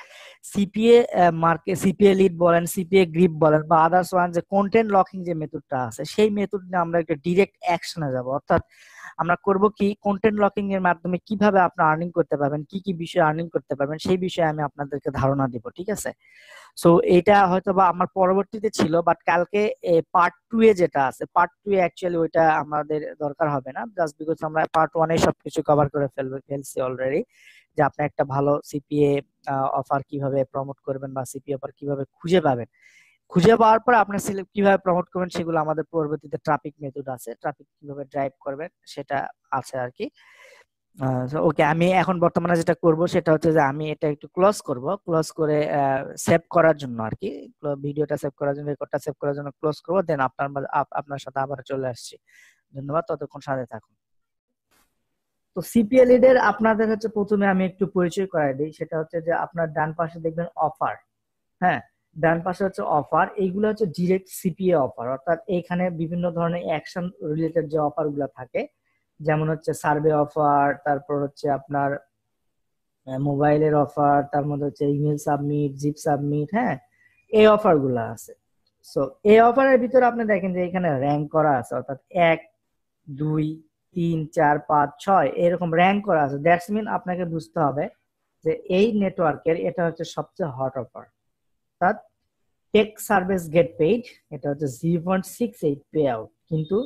সিপিএ মার্কেট, সিপিএ লিড বলেন, সিপিএ গ্রিপ বলেন, বা আদার্স ওয়ান যে কন্টেন্ট লকিং যে মেথডটা আছে, সেই মেথড নিয়ে আমরা একটা ডিরেক্ট অ্যাকশনে যাব। অর্থাৎ আমরা করব কি, কন্টেন্ট লকিং এর মাধ্যমে কিভাবে আপনি আর্নিং করতে পারবেন, কি কি বিষয়ে আর্নিং করতে পারবেন, সেই বিষয়ে আমি আপনাদেরকে ধারণা দিব, ঠিক আছে। সো এটা হয়তো বা আমার পরবর্তীতে ছিল, বাট কালকে পার্ট 2 এ যেটা আছে, পার্ট 2 এ অ্যাকচুয়ালি ওইটা আমাদের দরকার হবে না, জাস্ট বিকজ আমরা পার্ট 1 এ সবকিছু কভার করে ফেলছি অলরেডি, যে আপনি একটা ভালো সিপিএ অফার কিভাবে প্রমোট করবেন, বা সিপিএ অফার কিভাবে খুঁজে পাবেন, খুঁজে পাওয়ার পর আপনি সিলেক্ট কিভাবে প্রমোট করবেন সেগুলো আমাদের পরবর্তীতে ট্রাফিক মেথড আছে, ট্রাফিক কিভাবে ড্রাইভ করবেন সেটা আছে আর কি। ওকে, আমি এখন বর্তমানে যেটা করব সেটা হচ্ছে যে আমি এটা একটু ক্লোজ করব, ক্লোজ করে সেভ করার জন্য আর কি, ভিডিওটা সেভ করার জন্য, রেকর্ডটা সেভ করার জন্য ক্লোজ করব, দেন আপনার সাথে আবার চলে আসছি। ধন্যবাদ, ততক্ষণ সাথে থাকুন। তো সিপিএল এর আপনাদের হচ্ছে প্রথমে আমি একটু পরিচয় করাই দিই, সেটা হচ্ছে যে আপনার ডান পাশে দেখবেন অফার। হ্যাঁ, ডান পাশে হচ্ছে অফার, এইগুলো হচ্ছে ডিরেক্ট সিপিএ অফার, অর্থাৎ এইখানে বিভিন্ন ধরনের অ্যাকশন রিলেটেড যে অফার গুলো থাকে, যেমন হচ্ছে সার্ভে অফার, তারপর হচ্ছে আপনার মোবাইলের অফার, তার মধ্যে হচ্ছে ইমেল সাবমিট, জিপ সাবমিট, হ্যাঁ, এই অফার গুলো আছে। সো এই অফারের ভিতরে আপনি দেখেন যে এখানে র্যাঙ্ক করা আছে, অর্থাৎ 1, 2, 3, 4, 5, 6 এরকম র্যাঙ্ক করা আছে। দ্যাটস মিন আপনাকে বুঝতে হবে যে এই নেটওয়ার্কের এটা হচ্ছে সবচেয়ে হট অফার, অর্থাৎ টেক সার্ভিস গেট পেইড, এটা হচ্ছে 0.68 পে আউট, কিন্তু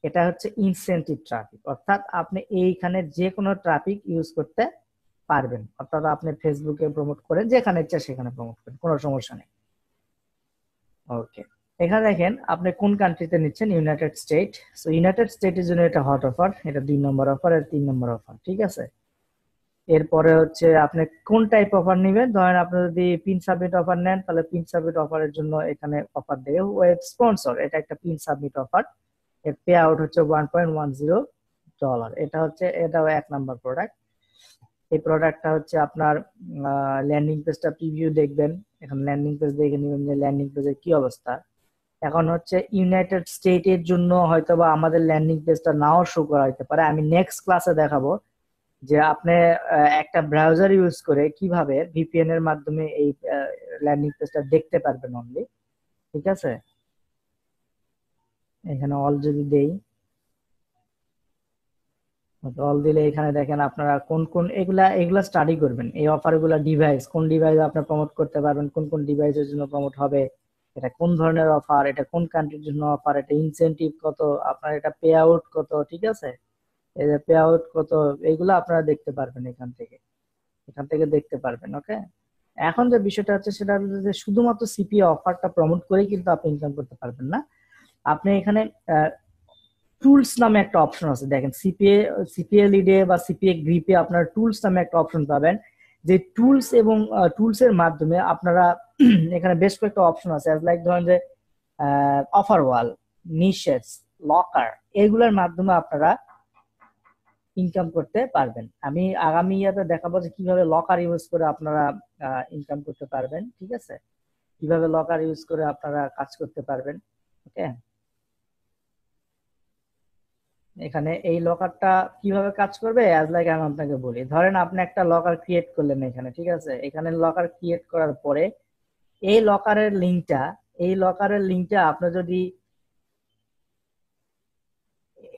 এটা হচ্ছে ইনসেন্টিভ ট্রাফিক, অর্থাৎ আপনি এইখানে যে কোনো ট্রাফিক ইউজ করতে পারবেন, অর্থাৎ আপনি ফেসবুকে প্রমোট করেন, যেখানে ইচ্ছা সেখানে প্রমোট করেন, কোনো সমস্যা নেই। ওকে, এখানে দেখেন আপনি কোন কান্ট্রিতে নিচ্ছেন, ইউনাইটেড স্টেট। সো ইউনাইটেড স্টেটের জন্য এটা হট অফার, এটা 2 নম্বর অফার আর 3 নম্বর অফার, ঠিক আছে। এরপরে হচ্ছে আপনি কোন টাইপ অফার নেবেন, ধরেন আপনি যদি পিন সাবমিট অফার নেন, তাহলে পিন সাবমিট অফারের জন্য এখানে অফার দেবে ওয়েব স্পন্সর, এটা একটা পিন সাবমিট অফার, এর পে আউট হচ্ছে $1.10। এটা হচ্ছে, এটাও 1 নাম্বার প্রোডাক্ট। এই প্রোডাক্টটা হচ্ছে আপনার ল্যান্ডিং পেজটা প্রিভিউ দেখবেন, এখন ল্যান্ডিং পেজ দেখে নেবেন যে ল্যান্ডিং পেজের কি অবস্থা। এখন হচ্ছে ইউনাইটেড স্টেটের জন্য হয়তোবা আমাদের ল্যান্ডিং পেজটা নাও শো করা হতে পারে, আমি নেক্সট ক্লাসে দেখাবো যে আপনি একটা ব্রাউজার ইউজ করে কিভাবে ভিপিএন এর মাধ্যমে এই ল্যান্ডিং পেজটা দেখতে পারবেন অনলি, ঠিক আছে। এখানে অল যদি দেই, অল দিলে এখানে দেখেন আপনারা কোন কোন এগুলা এগুলা স্টাডি করবেন, এই অফার গুলা ডিভাইস, কোন ডিভাইস আপনার প্রমোট করতে পারবেন, কোন কোন ডিভাইসের জন্য প্রমোট হবে, এটা কোন ধরনের অফার, এটা কোন কান্ট্রির জন্য অফার, এটা ইনসেনটিভ কত, আপনার এটা পে আউট কত, ঠিক আছে, এই যে পে আউট কত, এইগুলো আপনারা দেখতে পারবেন এখান থেকে দেখতে পারবেন। ওকে, এখন যে বিষয়টা হচ্ছে সেটা হচ্ছে যে শুধুমাত্র সিপিএ অফারটা প্রমোট করেই কিন্তু আপনি ইনকাম করতে পারবেন না, আপনি এখানে টুলস নামে একটা অপশন আছে, দেখেন সিপিএ লিডে বা সিপিএ গ্রিপে আপনার টুলস নামে একটা অপশন পাবেন, যে টুলস এবং টুলস এর মাধ্যমে আপনারা এখানে বেশ কয়েকটা অপশন আছে, লাইক ধরেন যে অফার ওয়াল, নিশেস, লকার, এগুলোর মাধ্যমে আপনারা ইনকাম করতে পারবেন। আমি আগামী ইয়াতে দেখাবো যে কিভাবে লকার ইউজ করে আপনারা ইনকাম করতে পারবেন, ঠিক আছে, কিভাবে লকার ইউজ করে আপনারা কাজ করতে পারবেন। ওকে, এখানে এই লকারটা কিভাবে কাজ করবে, অ্যাজ লাইক আমি আপনাকে বলি, ধরেন আপনি একটা লকার ক্রিয়েট করলেন এখানে, ঠিক আছে, এখানে লকার ক্রিয়েট করার পরে এই লকারের লিঙ্কটা আপনি যদি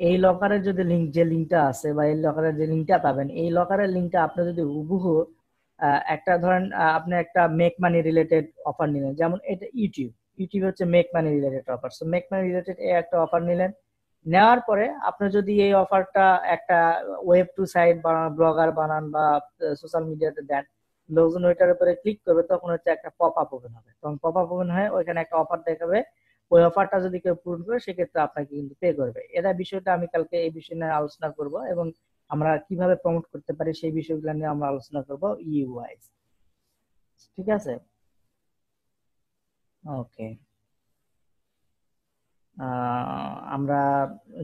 এই লকারের যদি লিঙ্ক, যে লিঙ্কটা আছে বা এই লকারের যে লিঙ্কটা পাবেন, এই লকারের লিঙ্কটা আপনি যদি হুবহু একটা ধরেন আপনি একটা মেক মানি রিলেটেড অফার নিলেন, যেমন এটা ইউটিউব হচ্ছে make money related offer, so make money related এই একটা অফার নিলেন, নেওয়ার পরে আপনি যদি এই অফারটা একটা ওয়েব টু সাইট বানান, ব্লগার বানান বা সোশ্যাল মিডিয়াতে দেন, লোকজন ওইটার উপরে ক্লিক করবে, তখন হচ্ছে একটা পপ আপ ওপেন হবে, তখন পপ আপ ওপেন হয়ে ওইখানে একটা অফার দেখাবে, ওই অফারটা যদি কেউ পূরণ করে সেক্ষেত্রে আপনাকে কিন্তু পে করবে। এটা বিষয়টা আমি কালকে এই বিষয় নিয়ে আলোচনা করব, এবং আমরা কিভাবে প্রমোট করতে পারি সেই বিষয়গুলো নিয়ে আমরা আলোচনা করব ইউআইস, ঠিক আছে। ওকে, আমরা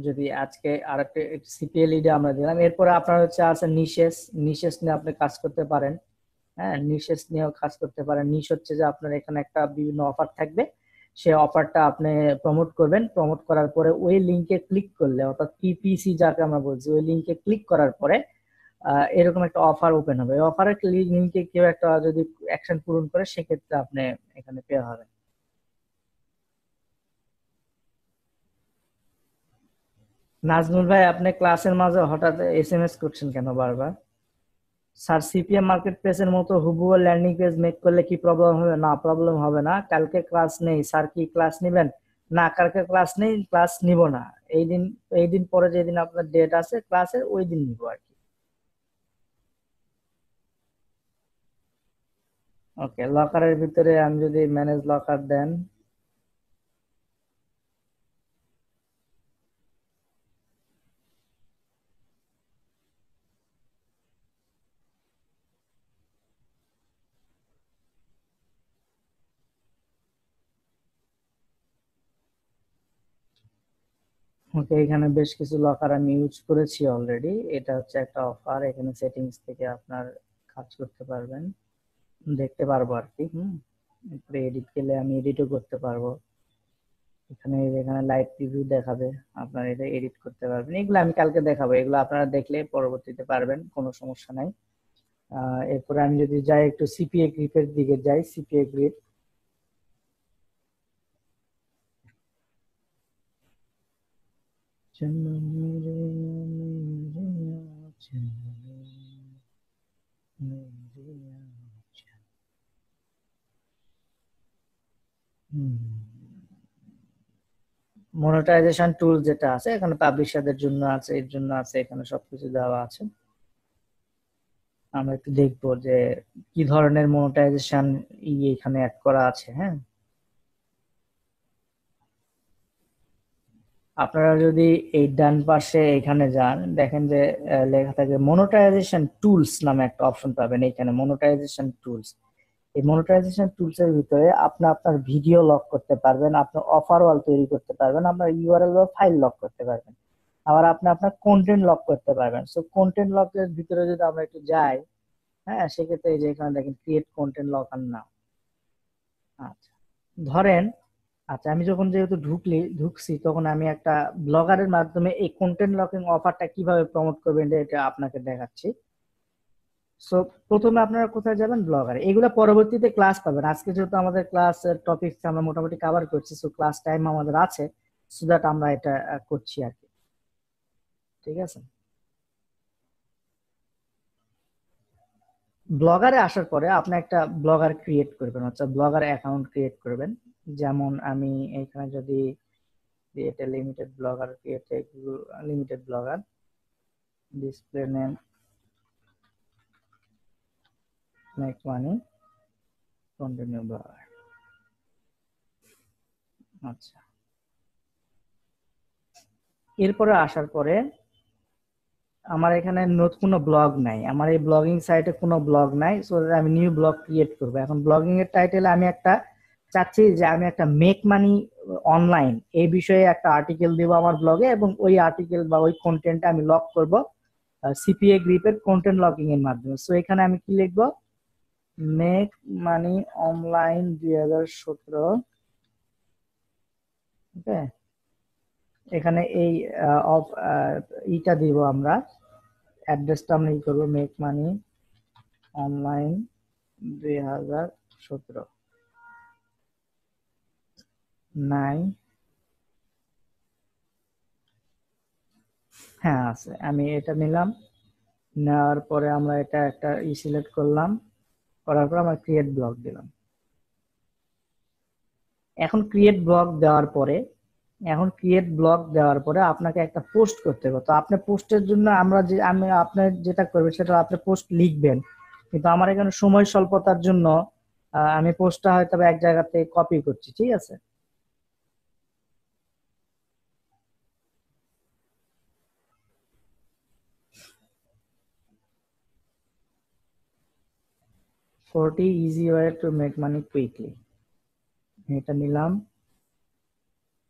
যদি আজকে আর একটা সিপিএল লিডে আমরা দিলাম, এরপরে আপনার হচ্ছে আছে নিশেস, নিশেস নিয়ে আপনি কাজ করতে পারেন। হ্যাঁ, নিশেস নিয়েও কাজ করতে পারেন। নিশ হচ্ছে যে আপনার এখানে একটা বিভিন্ন অফার থাকবে, সেই অফারটা আপনি প্রমোট করবেন, প্রমোট করার পরে ওই লিঙ্কে ক্লিক করলে, অর্থাৎ পিপিসি যাকে আমরা বলছি, ওই লিঙ্কে ক্লিক করার পরে এরকম একটা অফার ওপেন হবে, ওই অফারের লিঙ্কে কেউ একটা যদি অ্যাকশন পূরণ করে সেক্ষেত্রে আপনি এখানে পে হবে। নাজমুল ভাই, আপনি ক্লাসের মাঝে হঠাৎ এসএমএস করছেন কেন বারবার? স্যার, সিপিএম মার্কেট প্লেসের মতো হুবহু ল্যান্ডিং পেজ মেক করলে কি প্রবলেম হবে? না, প্রবলেম হবে না। কালকে ক্লাস নেই স্যার, কি ক্লাস নিবেন? না, কালকে ক্লাস নেই, ক্লাস নিব না। এই দিন পরে যেদিন আপনার ডেট আছে ক্লাসের, ওই দিন নিব আর কি। ওকে, লকারের ভিতরে আমি যদি ম্যানেজ লকার দেন, ওকে, এখানে বেশ কিছু লকার আমি ইউজ করেছি অলরেডি। এটা হচ্ছে একটা অফার, এখানে সেটিংস থেকে আপনার কাজ করতে পারবেন, দেখতে পারবো আর কি। এরপরে এডিট গেলে আমি এডিটও করতে পারবো। এখানে এখানে লাইভ প্রিভিউ দেখাবে, আপনারা এটা এডিট করতে পারবেন। এগুলো আমি কালকে দেখাবো, এগুলো আপনারা দেখলে পরবর্তীতে পারবেন, কোনো সমস্যা নাই। এরপরে আমি যদি যাই একটু সিপিএ গ্রিপের দিকে যাই, সিপিএ গ্রিপ মনিটাইজেশন টুল যেটা আছে এখানে পাবলিশারদের জন্য আছে, এর জন্য আছে, এখানে সবকিছু দেওয়া আছে। আমরা একটু দেখবো যে কি ধরনের মনিটাইজেশন এখানে অ্যাড করা আছে। হ্যাঁ, আপনারা যদি এই ডান পাশে এখানে যান, দেখেন যে লেখা থাকে মনিটাইজেশন টুলস নামে একটা অপশন পাবেন। এখানে মনিটাইজেশন টুলস, এই মনিটাইজেশন টুলস এর ভিতরে আপনি আপনার ভিডিও লক করতে পারবেন, আপনার অফার ওয়াল তৈরি করতে পারবেন, আপনার ইউআরএল বা ফাইল লক করতে পারবেন, আবার আপনি আপনার কন্টেন্ট লক করতে পারবেন। সো কন্টেন্ট লকের ভিতরে যদি আমরা একটু যাই, হ্যাঁ, সেক্ষেত্রে এই যে এখানে দেখেন ক্রিয়েট কন্টেন্ট লক আর নাও। আচ্ছা, ধরেন, আচ্ছা আমি যখন যেহেতু ঢুকছি তখন আমি একটা ব্লগারের মাধ্যমে এই কন্টেন্ট লকিং অফারটা কিভাবে প্রমোট করবেন এটা আপনাকে দেখাচ্ছি। সো প্রথমে আপনারা কোথায় যাবেন, ব্লগারে। এগুলো পরবর্তীতে ক্লাস পাবেন, আজকে যেহেতু আমাদের ক্লাস টপিক আমরা মোটামুটি কভার করছি, সো ক্লাস টাইম আমাদের আছে, সো দ্যাট আমরা এটা করছি আর কি। ঠিক আছে, ব্লগারে আসার পরে আপনি একটা ব্লগার ক্রিয়েট করবেন, আচ্ছা ব্লগার অ্যাকাউন্ট ক্রিয়েট করবেন। যেমন আমি এখানে যদি create a limited blogger, create a limited blogger, display name make money continue blogger. আচ্ছা, এরপরে আসার পরে আমার এখানে নতুন কোনো ব্লগ নাই, আমার এই ব্লগিং সাইটে কোনো ব্লগ নাই, সো আমি নিউ ব্লগ ক্রিয়েট করবো। এখন ব্লগিং এর টাইটেলে আমি একটা চাচ্ছি যে আমি একটা মেক মানি অনলাইন এই বিষয়ে একটা আর্টিকেল দিব আমার ব্লগে, এবং ওই আর্টিকেল বা ওই কন্টেন্ট আমি লক করব সিপিএ গ্রিপের কন্টেন্ট লকিং এর মাধ্যমে। সো এখানে আমি কি লিখবো, মেক মানি অনলাইন 2017। ওকে, এখানে এই অফ ইটা দিব আমরা, অ্যাড্রেসটা আমরা ই করবো, মেক মানি অনলাইন 2017 নাই। হ্যাঁ আছে, আমি এটা নিলাম, নেওয়ার পরে আমরা এটা একটা সিলেক্ট করলাম, করার পর আমরা ক্রিয়েট ব্লগ দিলাম। এখন ক্রিয়েট ব্লগ দেওয়ার পরে আপনাকে একটা পোস্ট করতে হবে। তো আপনি পোস্টের জন্য আমি আপনি যেটা করবেন সেটা আপনি পোস্ট লিখবেন, কিন্তু আমার এখানে সময় স্বল্পতার জন্য আমি পোস্টটা হয়তো বা এক জায়গাতে কপি করছি। ঠিক আছে, 40 easy way to make money quickly, এটা নিলাম।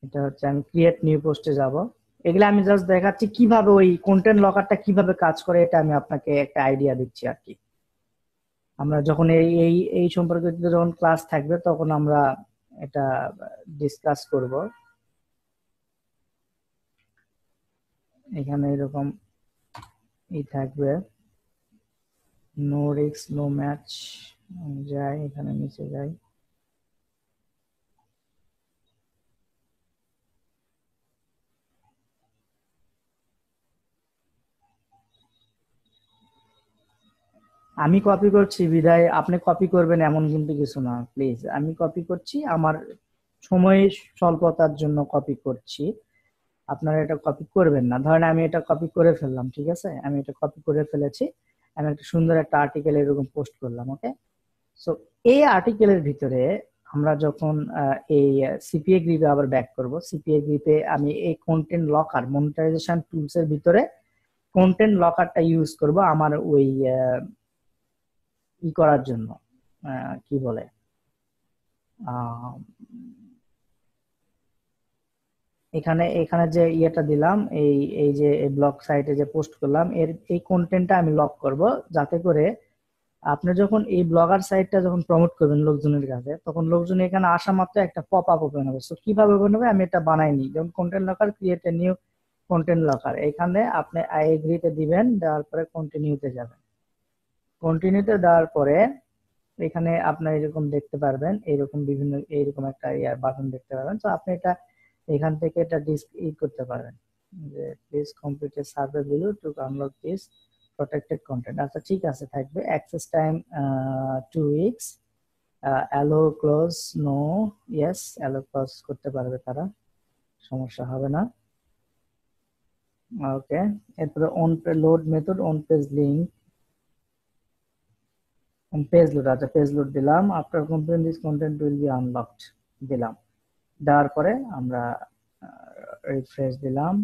এটা হচ্ছে আমি ক্রিয়েট নিউ পোস্টে যাব। এগুলা আমি জাস্ট দেখাচ্ছি কিভাবে ওই কন্টেন্ট লকারটা কিভাবে কাজ করে, এটা আমি আপনাকে একটা আইডিয়া দিচ্ছি আর কি। আমরা যখন এই এই এই সম্পর্কিত যখন ক্লাস থাকবে তখন আমরা এটা ডিসকাস করব। এখানে এরকম থাকবে, নো রিস্ক নো ম্যাচ। যাই এখানে নিচে যাই, আমি কপি করছি বিদায় আপনি কপি করবেন এমন কিন্তু কিছু না, প্লিজ। আমি কপি করছি, আমার সময় স্বল্পতার জন্য কপি করছি, আপনারা এটা কপি করবেন না। ধরেন আমি এটা কপি করে ফেললাম, ঠিক আছে, আমি এটা কপি করে ফেলেছি, আমি একটা সুন্দর একটা আর্টিকেল এরকম পোস্ট করলাম। ওকে, সো এই আর্টিকেলের ভিতরে আমরা যখন এই সিপিএ গ্রিপে আবার ব্যাক করব, সিপিএ গ্রিপে আমি এই কন্টেন্ট লকার মনিটাইজেশন টুলস এর ভিতরে কন্টেন্ট লকারটা ইউজ করব আমার ওই ই করার জন্য, কি বলে, এখানে এখানে যে ইয়েটা দিলাম, এই এই যে ব্লগ সাইটে যে পোস্ট করলাম, এর এই কন্টেন্টটা আমি লক করব, যাতে করে আপনি যখন এই ব্লগার সাইটটা যখন প্রমোট করবেন লোকজনের কাছে, তখন লোকজন এখানে আসা মাত্র একটা পপ আপ ওপেন হবে। সো কিভাবে ওপেন হবে, আমি এটা বানাইনি। যেমন content locker, create a new content locker, এখানে আপনি আই এগ্রিতে দিবেন, দেওয়ার পরে কন্টিনিউতে যাবেন। কন্টিনিউতে দেওয়ার পরে এখানে আপনার এরকম দেখতে পারবেন, এইরকম বিভিন্ন এইরকম একটা ইয়ার বাটন দেখতে পারবেন। তো আপনি এটা এখান থেকে এটা করতে পারবেন, যে please complete a survey below to unlock this protected content. আচ্ছা ঠিক আছে, থাকবে access time 2 weeks, allow close no, yes allow close করতে পারবে তারা, সমস্যা হবে না। ওকে, এরপরে on load method on page link, page load, আচ্ছা পেজ লোড দিলাম। After complete this content will be unlocked দিলাম। দেওয়ার পরে আমরা রিফ্রেশ দিলাম।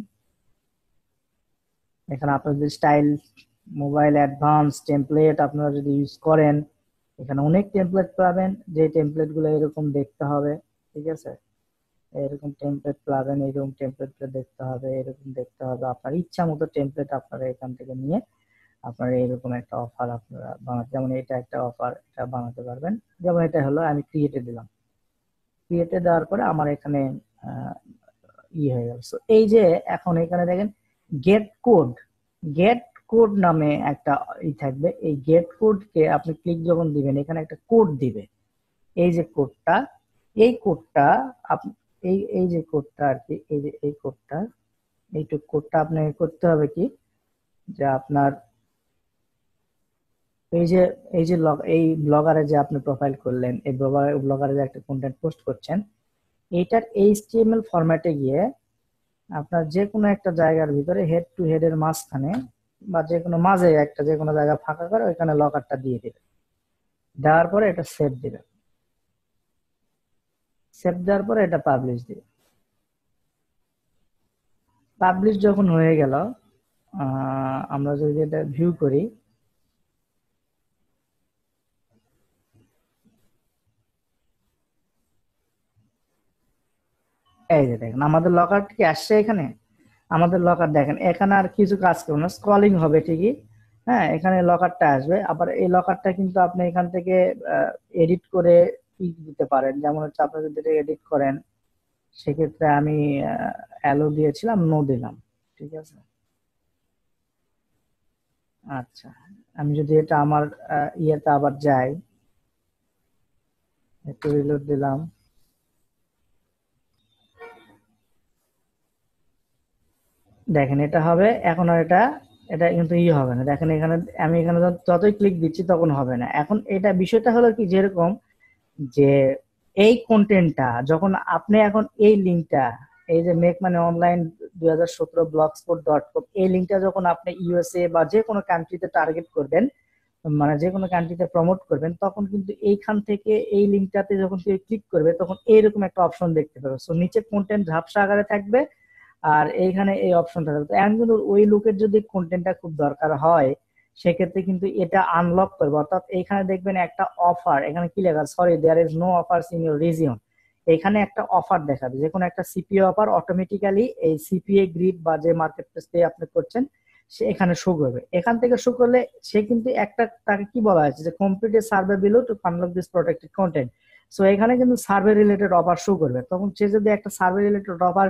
এখানে আপনার যদি স্টাইল, মোবাইল অ্যাডভান্স টেমপ্লেট আপনারা যদি ইউজ করেন, এখানে অনেক টেমপ্লেট পাবেন, যে টেমপ্লেট গুলো এরকম দেখতে হবে, ঠিক আছে। এরকম টেমপ্লেট পাবেন, এরকম টেমপ্লেট দেখতে হবে, এরকম দেখতে হবে। আপনার ইচ্ছা মতো টেমপ্লেট আপনারা এখান থেকে নিয়ে আপনারা এরকম একটা অফার আপনারা বানাতে, যেমন এটা একটা অফার, এটা বানাতে পারবেন। যেমন এটা হলো, আমি ক্রিয়েটে দিলাম, ক্রিয়েটে দেওয়ার পরে আমার এখানে হয়ে গেল। সো এই যে এখন এখানে দেখেন গেট কোড, গেট কোড নামে একটা থাকবে। এই গেট কোডকে আপনি ক্লিক যখন দিবেন, এখানে একটা কোড দিবে। এই যে কোডটা, এই কোডটা এই এই যে কোডটা আর কি, এই যে এই কোডটা, এইটুক কোডটা আপনাকে করতে হবে কি, যে আপনার এই যে এই যে এই ব্লগারে যে আপনি প্রোফাইল করলেন, এই ব্লগারে যে একটা কন্টেন্ট পোস্ট করছেন, এইটার এইচটিএমএল ফরম্যাটে গিয়ে আপনার যে কোনো একটা জায়গার ভিতরে হেড টু হেড এর মাঝখানে, বা যে কোনো মাঝে একটা যে কোনো জায়গা ফাঁকা করে ওইখানে লকারটা দিয়ে দিবে। দেওয়ার পরে এটা সেভ দিবে, সেভ দেওয়ার পরে এটা পাবলিশ দিবে। পাবলিশ যখন হয়ে গেল, আমরা যদি এটা ভিউ করি, এই যে দেখেন আমাদের লকার কি আসছে এখানে। আমাদের লকার দেখেন এখানে আর কিছু কাজ করবো না, স্ক্রলিং হবে ঠিকই। হ্যাঁ, এখানে লকারটা আসবে। আবার এই লকারটা কিন্তু আপনি এখান থেকে এডিট করে দিতে পারেন। যেমন হচ্ছে আপনি যদি এডিট করেন, সেক্ষেত্রে আমি অ্যালো দিয়েছিলাম, নো দিলাম, ঠিক আছে। আচ্ছা, আমি যদি এটা আমার ইয়েতে আবার যাই, একটু রিলোড দিলাম, দেখেন এটা হবে। এখন আর এটা এটা কিন্তু হবে না, দেখেন এখানে আমি এখানে যতই ক্লিক দিচ্ছি তখন হবে না। এখন এটা বিষয়টা হলো কি, যেরকম যে এই কন্টেন্টটা যখন আপনি এখন এই লিঙ্কটা, এই যে মেক মানে অনলাইন 2017 blogspot.com, এই লিঙ্কটা যখন আপনি ইউএসএ বা যে কোনো কান্ট্রিতে টার্গেট করবেন, মানে যে কোনো কান্ট্রিতে প্রমোট করবেন, তখন কিন্তু এইখান থেকে এই লিঙ্কটাতে যখন কেউ ক্লিক করবে, তখন এইরকম একটা অপশন দেখতে পাবে। সো নিচে কন্টেন্ট ঝাপসা আকারে থাকবে, আর এইখানে এই অপশনটা থাকবে। এখন কিন্তু ওই লোকের যদি কন্টেন্টটা খুব দরকার হয়, সেক্ষেত্রে কিন্তু এটা আনলক করবে। অর্থাৎ এখানে দেখবেন একটা অফার, এখানে কি লেখা, sorry there is no offers in your region. এখানে একটা অফার দেখাবে, যে কোনো একটা সিপিএ অফার অটোমেটিক্যালি এই সিপিএ গ্রিড বা যে মার্কেট প্লেস দিয়ে আপনি করছেন, সে এখানে শো করবে। এখান থেকে শো করলে সে কিন্তু একটা, তাকে কি বলা হয়েছে, যে complete survey below to unlock this protected content. So এখানে কিন্তু সার্ভে রিলেটেড অফার শো করবে। তখন সে যদি একটা সার্ভে রিলেটেড অফার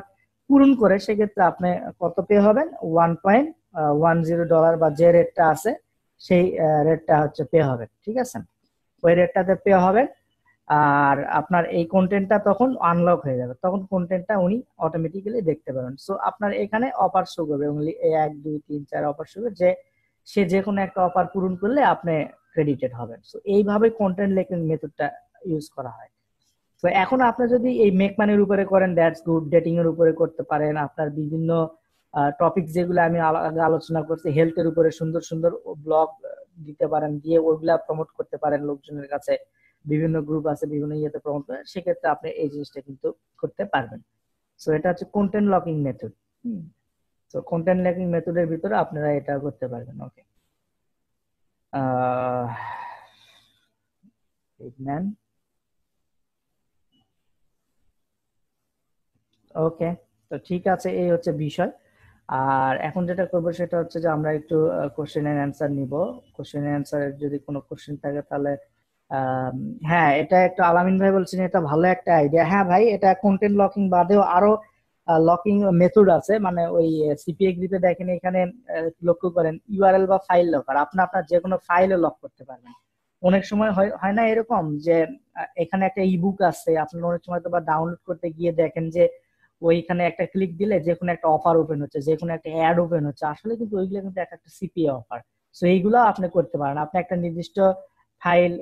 পূরণ করে, সেক্ষেত্রে আপনি কত পে হবেন, $1.10, বা যে রেটটা আছে সেই রেটটা হচ্ছে পে হবে, ঠিক আছে। ওই রেটটাতে পে হবে। আর আপনার এই কন্টেন্টটা তখন আনলক হয়ে যাবে, তখন কন্টেন্টটা উনি অটোমেটিক্যালি দেখতে পাবেন। সো আপনার এখানে অফার শো করবে, অনলি 1 2 3 4 অফার শো করবে, যে সে যে কোনো একটা অফার পূরণ করলে আপনি ক্রেডিটেড হবেন। সো এইভাবে কন্টেন্ট লেকিং মেথডটা ইউজ করা হয়। তো এখন আপনি যদি এই মেক মানির উপরে করেন, দ্যাটস গুড। ডেটিং এর উপরে করতে পারেন, আপনার বিভিন্ন টপিক যেগুলো আমি আগে আলোচনা করছি, হেলথের উপরে সুন্দর সুন্দর ব্লগ দিতে পারেন, দিয়ে ওইগুলা প্রমোট করতে পারেন লোকজনের কাছে। বিভিন্ন গ্রুপ আছে, বিভিন্ন ইয়েতে প্রমোট করেন, সেক্ষেত্রে আপনি এই জিনিসটা কিন্তু করতে পারবেন। সো এটা হচ্ছে কন্টেন্ট লকিং মেথড। তো কন্টেন্ট লকিং মেথডের ভিতরে আপনারা এটা করতে পারবেন। ওকে, আহ নেন, ওকে। তো ঠিক আছে, এই হচ্ছে বিষয়। আর এখন যেটা করবো সেটা হচ্ছে যে আমরা একটু কোশ্চেন এর অ্যান্সার নিব। কোশ্চেন এর অ্যান্সারের যদি কোনো কোশ্চেন থাকে তাহলে আম, হ্যাঁ, এটা একটু আলামিন ভাই বলছেন এটা ভালো একটা আইডিয়া। হ্যাঁ ভাই, এটা কন্টেন্ট লকিং বাদেও আরো লকিং মেথড আছে, মানে ওই সিপিএ গ্রিপে দেখেন এখানে লক্ষ্য করেন ইউআরএল বা ফাইল লকার, আপনি আপনার যে কোনো ফাইলও লক করতে পারবেন। অনেক সময় হয় হয় না এরকম যে এখানে একটা ইবুক আছে, আপনার অনেক সময় তো বা ডাউনলোড করতে গিয়ে দেখেন যে ওইখানে একটা ক্লিক দিলে যে কোনো একটা অফার ওপেন হচ্ছে, যে কোনো একটা অ্যাড ওপেন হচ্ছে, আসলে কিন্তু ওইগুলো কিন্তু এক একটা সিপিএ অফার। সো এইগুলো আপনি করতে পারেন, আপনি একটা নির্দিষ্ট ফাইল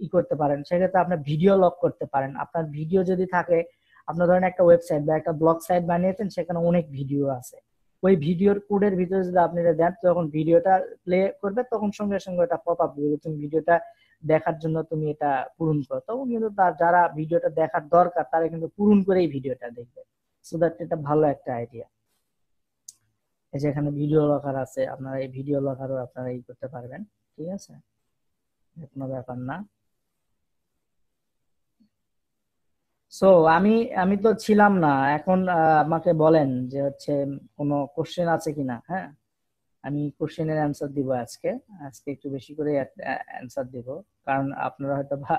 ই করতে পারেন, সেক্ষেত্রে আপনার ভিডিও লক করতে পারেন। আপনার ভিডিও যদি থাকে, আপনার ধরেন একটা ওয়েবসাইট বা একটা ব্লগ সাইট বানিয়েছেন, সেখানে অনেক ভিডিও আছে, ওই ভিডিওর কোডের ভিতরে যদি আপনি এটা দেন, যখন ভিডিওটা প্লে করবে তখন সঙ্গে সঙ্গে এটা পপ আপ দিবে, তুমি ভিডিওটা দেখার জন্য তুমি এটা পূরণ করো, তখন কিন্তু তার যারা ভিডিওটা দেখার দরকার তারা কিন্তু পূরণ করেই ভিডিওটা দেখবে। সো দ্যাট এটা ভালো একটা আইডিয়া। এই যে এখানে ভিডিও লকার আছে, আপনারা এই ভিডিও লকারও আপনারা ই করতে পারবেন। ঠিক আছে, কোনো ব্যাপার না। সো আমি আমি তো ছিলাম না এখন, আমাকে বলেন যে হচ্ছে কোনো কোশ্চেন আছে কিনা। হ্যাঁ, আমি কোশ্চেনের অ্যান্সার দিব আজকে। আজকে একটু বেশি করে অ্যান্সার দিব, কারণ আপনারা হয়তো বা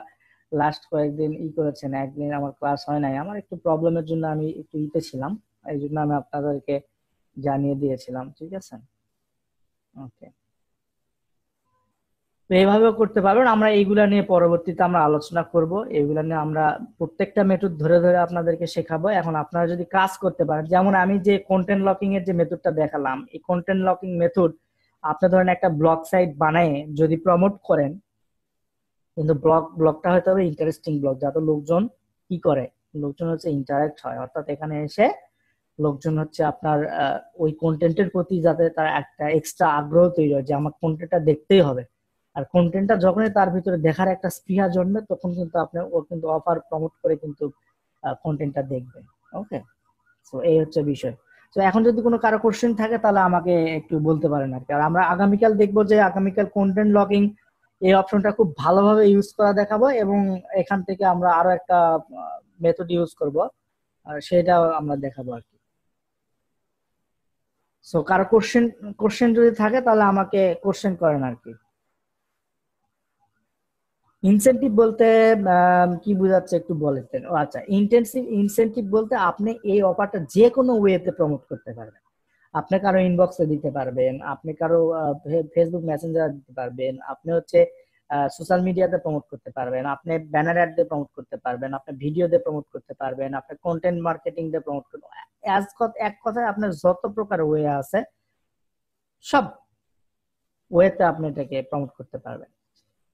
লাস্ট কয়েকদিন ই করেছেন, একদিন আমার ক্লাস হয় নাই, আমার একটু প্রবলেমের জন্য আমি একটু ইতে ছিলাম, এই জন্য আমি আপনাদেরকে জানিয়ে দিয়েছিলাম। ঠিক আছে, ওকে। তো এইভাবেও করতে পারবেন, আমরা এইগুলা নিয়ে পরবর্তীতে আমরা আলোচনা করব, এইগুলা নিয়ে আমরা প্রত্যেকটা মেথড ধরে ধরে আপনাদেরকে শেখাবো। এখন আপনারা যদি কাজ করতে পারেন, যেমন আমি যে কন্টেন্ট লকিং এর যে মেথডটা দেখালাম, এই কন্টেন্ট লকিং মেথড আপনি ধরেন একটা ব্লগ সাইট বানায় যদি প্রমোট করেন, কিন্তু ব্লগটা হয়তো হবে ইন্টারেস্টিং ব্লগ, যাতে লোকজন কি করে, লোকজন হচ্ছে ইন্টারেক্ট হয়, অর্থাৎ এখানে এসে লোকজন হচ্ছে আপনার ওই কন্টেন্টের প্রতি যাতে তার একটা এক্সট্রা আগ্রহ তৈরি হয় যে আমার কন্টেন্টটা দেখতেই হবে। আর কন্টেন্টটা যখনই তার ভিতরে দেখার একটা স্পৃহা জন্মে, তখন কিন্তু আপনি ও কিন্তু অফার প্রমোট করে কিন্তু কন্টেন্টটা দেখবে। ওকে, তো এই হচ্ছে বিষয়। তো এখন যদি কোনো কারো কোশ্চেন থাকে তাহলে আমাকে একটু বলতে পারেন আর কি। আর আমরা আগামীকাল দেখবো যে আগামীকাল কন্টেন্ট লগিং এই অপশনটা খুব ভালোভাবে ইউজ করা দেখাবো, এবং এখান থেকে আমরা আরো একটা মেথড ইউজ করব, আর সেটাও আমরা দেখাবো আর কি। সো কারো কোশ্চেন কোশ্চেন যদি থাকে তাহলে আমাকে কোশ্চেন করেন আর কি। ইনসেনটিভ বলতে কি বোঝাচ্ছে একটু বলেছেন? ও আচ্ছা, ইন্টেন্সিভ ইনসেনটিভ বলতে আপনি এই অফারটা যে কোনো ওয়েতে প্রমোট করতে পারবেন। আপনি কারো ইনবক্সে দিতে পারবেন, আপনি কারো ফেসবুক মেসেঞ্জার দিতে পারবেন, আপনি হচ্ছে সোশ্যাল মিডিয়াতে প্রমোট করতে পারবেন, আপনি ব্যানার অ্যাড দিয়ে প্রমোট করতে পারবেন, আপনি ভিডিও দিয়ে প্রমোট করতে পারবেন, আপনি কন্টেন্ট মার্কেটিং দিয়ে প্রমোট করতে, এক কথায় আপনার যত প্রকার ওয়ে আছে সব ওয়েতে আপনি এটাকে প্রমোট করতে পারবেন।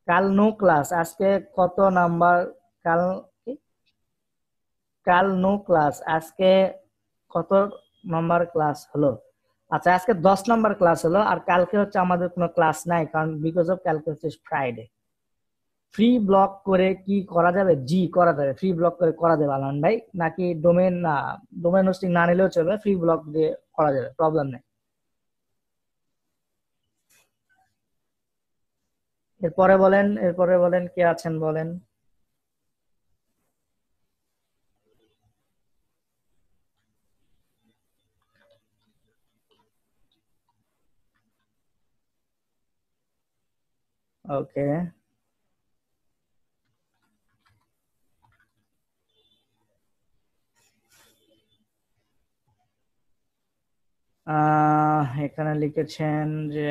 কাল নো ক্লাস, আজকে কত নাম্বার? কাল কি? কাল নো ক্লাস, আজকে কত নাম্বার ক্লাস হলো? আচ্ছা, আজকে 10 নাম্বার ক্লাস হলো, আর কালকে হচ্ছে আমাদের কোনো ক্লাস নাই, কারণ বিকজ অফ কালকে হচ্ছে ফ্রাইডে। ফ্রি ব্লক করে কি করা যাবে? জি করা যাবে, ফ্রি ব্লক করে করা যাবে আলমান ভাই। নাকি ডোমেন না, ডোমেন হোস্টিং না নিলেও চলবে, ফ্রি ব্লক দিয়ে করা যাবে, প্রবলেম নেই। এরপরে বলেন কে আছেন বলেন। ওকে, এখানে লিখেছেন যে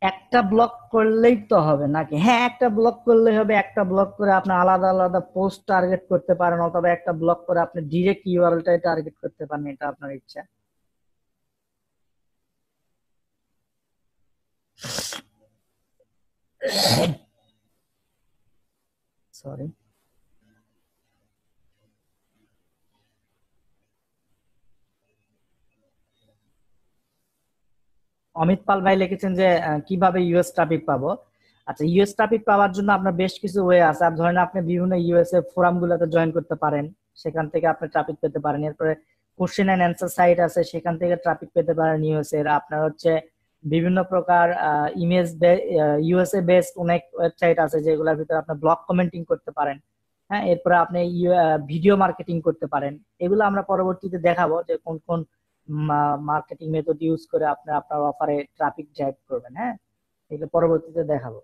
একটা ব্লক করলেই তো হবে নাকি? হ্যাঁ, একটা ব্লক করলেই হবে। একটা ব্লক করে আপনি আলাদা আলাদা পোস্ট টার্গেট করতে পারেন, অথবা একটা ব্লক করে আপনি ডিরেক্ট ইউআরএলটাই টার্গেট করতে পারেন, এটা আপনার ইচ্ছা। সরি, অমিত পাল ভাই লিখেছেন যে কিভাবে ইউএস ট্রাফিক পাবো। আচ্ছা, ইউএস ট্রাফিক পাওয়ার জন্য আপনার বেশ কিছু ওয়ে আছে। আর ধরেন আপনি বিভিন্ন ইউএস এ ফোরাম গুলোতে জয়েন করতে পারেন, সেখান থেকে আপনি ট্রাফিক পেতে পারেন। এরপরে কোশ্চেন এন্ড অ্যান্সার সাইট আছে, সেখান থেকে ট্রাফিক পেতে পারেন ইউএস এর। আপনার হচ্ছে বিভিন্ন প্রকার ইমেজ ইউএসএ বেসড অনেক ওয়েবসাইট আছে যেগুলোর ভিতরে আপনি ব্লগ কমেন্টিং করতে পারেন। হ্যাঁ, এরপরে আপনি ভিডিও মার্কেটিং করতে পারেন। এগুলো আমরা পরবর্তীতে দেখাবো যে কোন কোন মার্কেটিং মেথড ইউজ করে আপনি আপনার অফারে ট্রাফিক ড্রাইভ করবেন। হ্যাঁ, এগুলো পরবর্তীতে দেখাবো।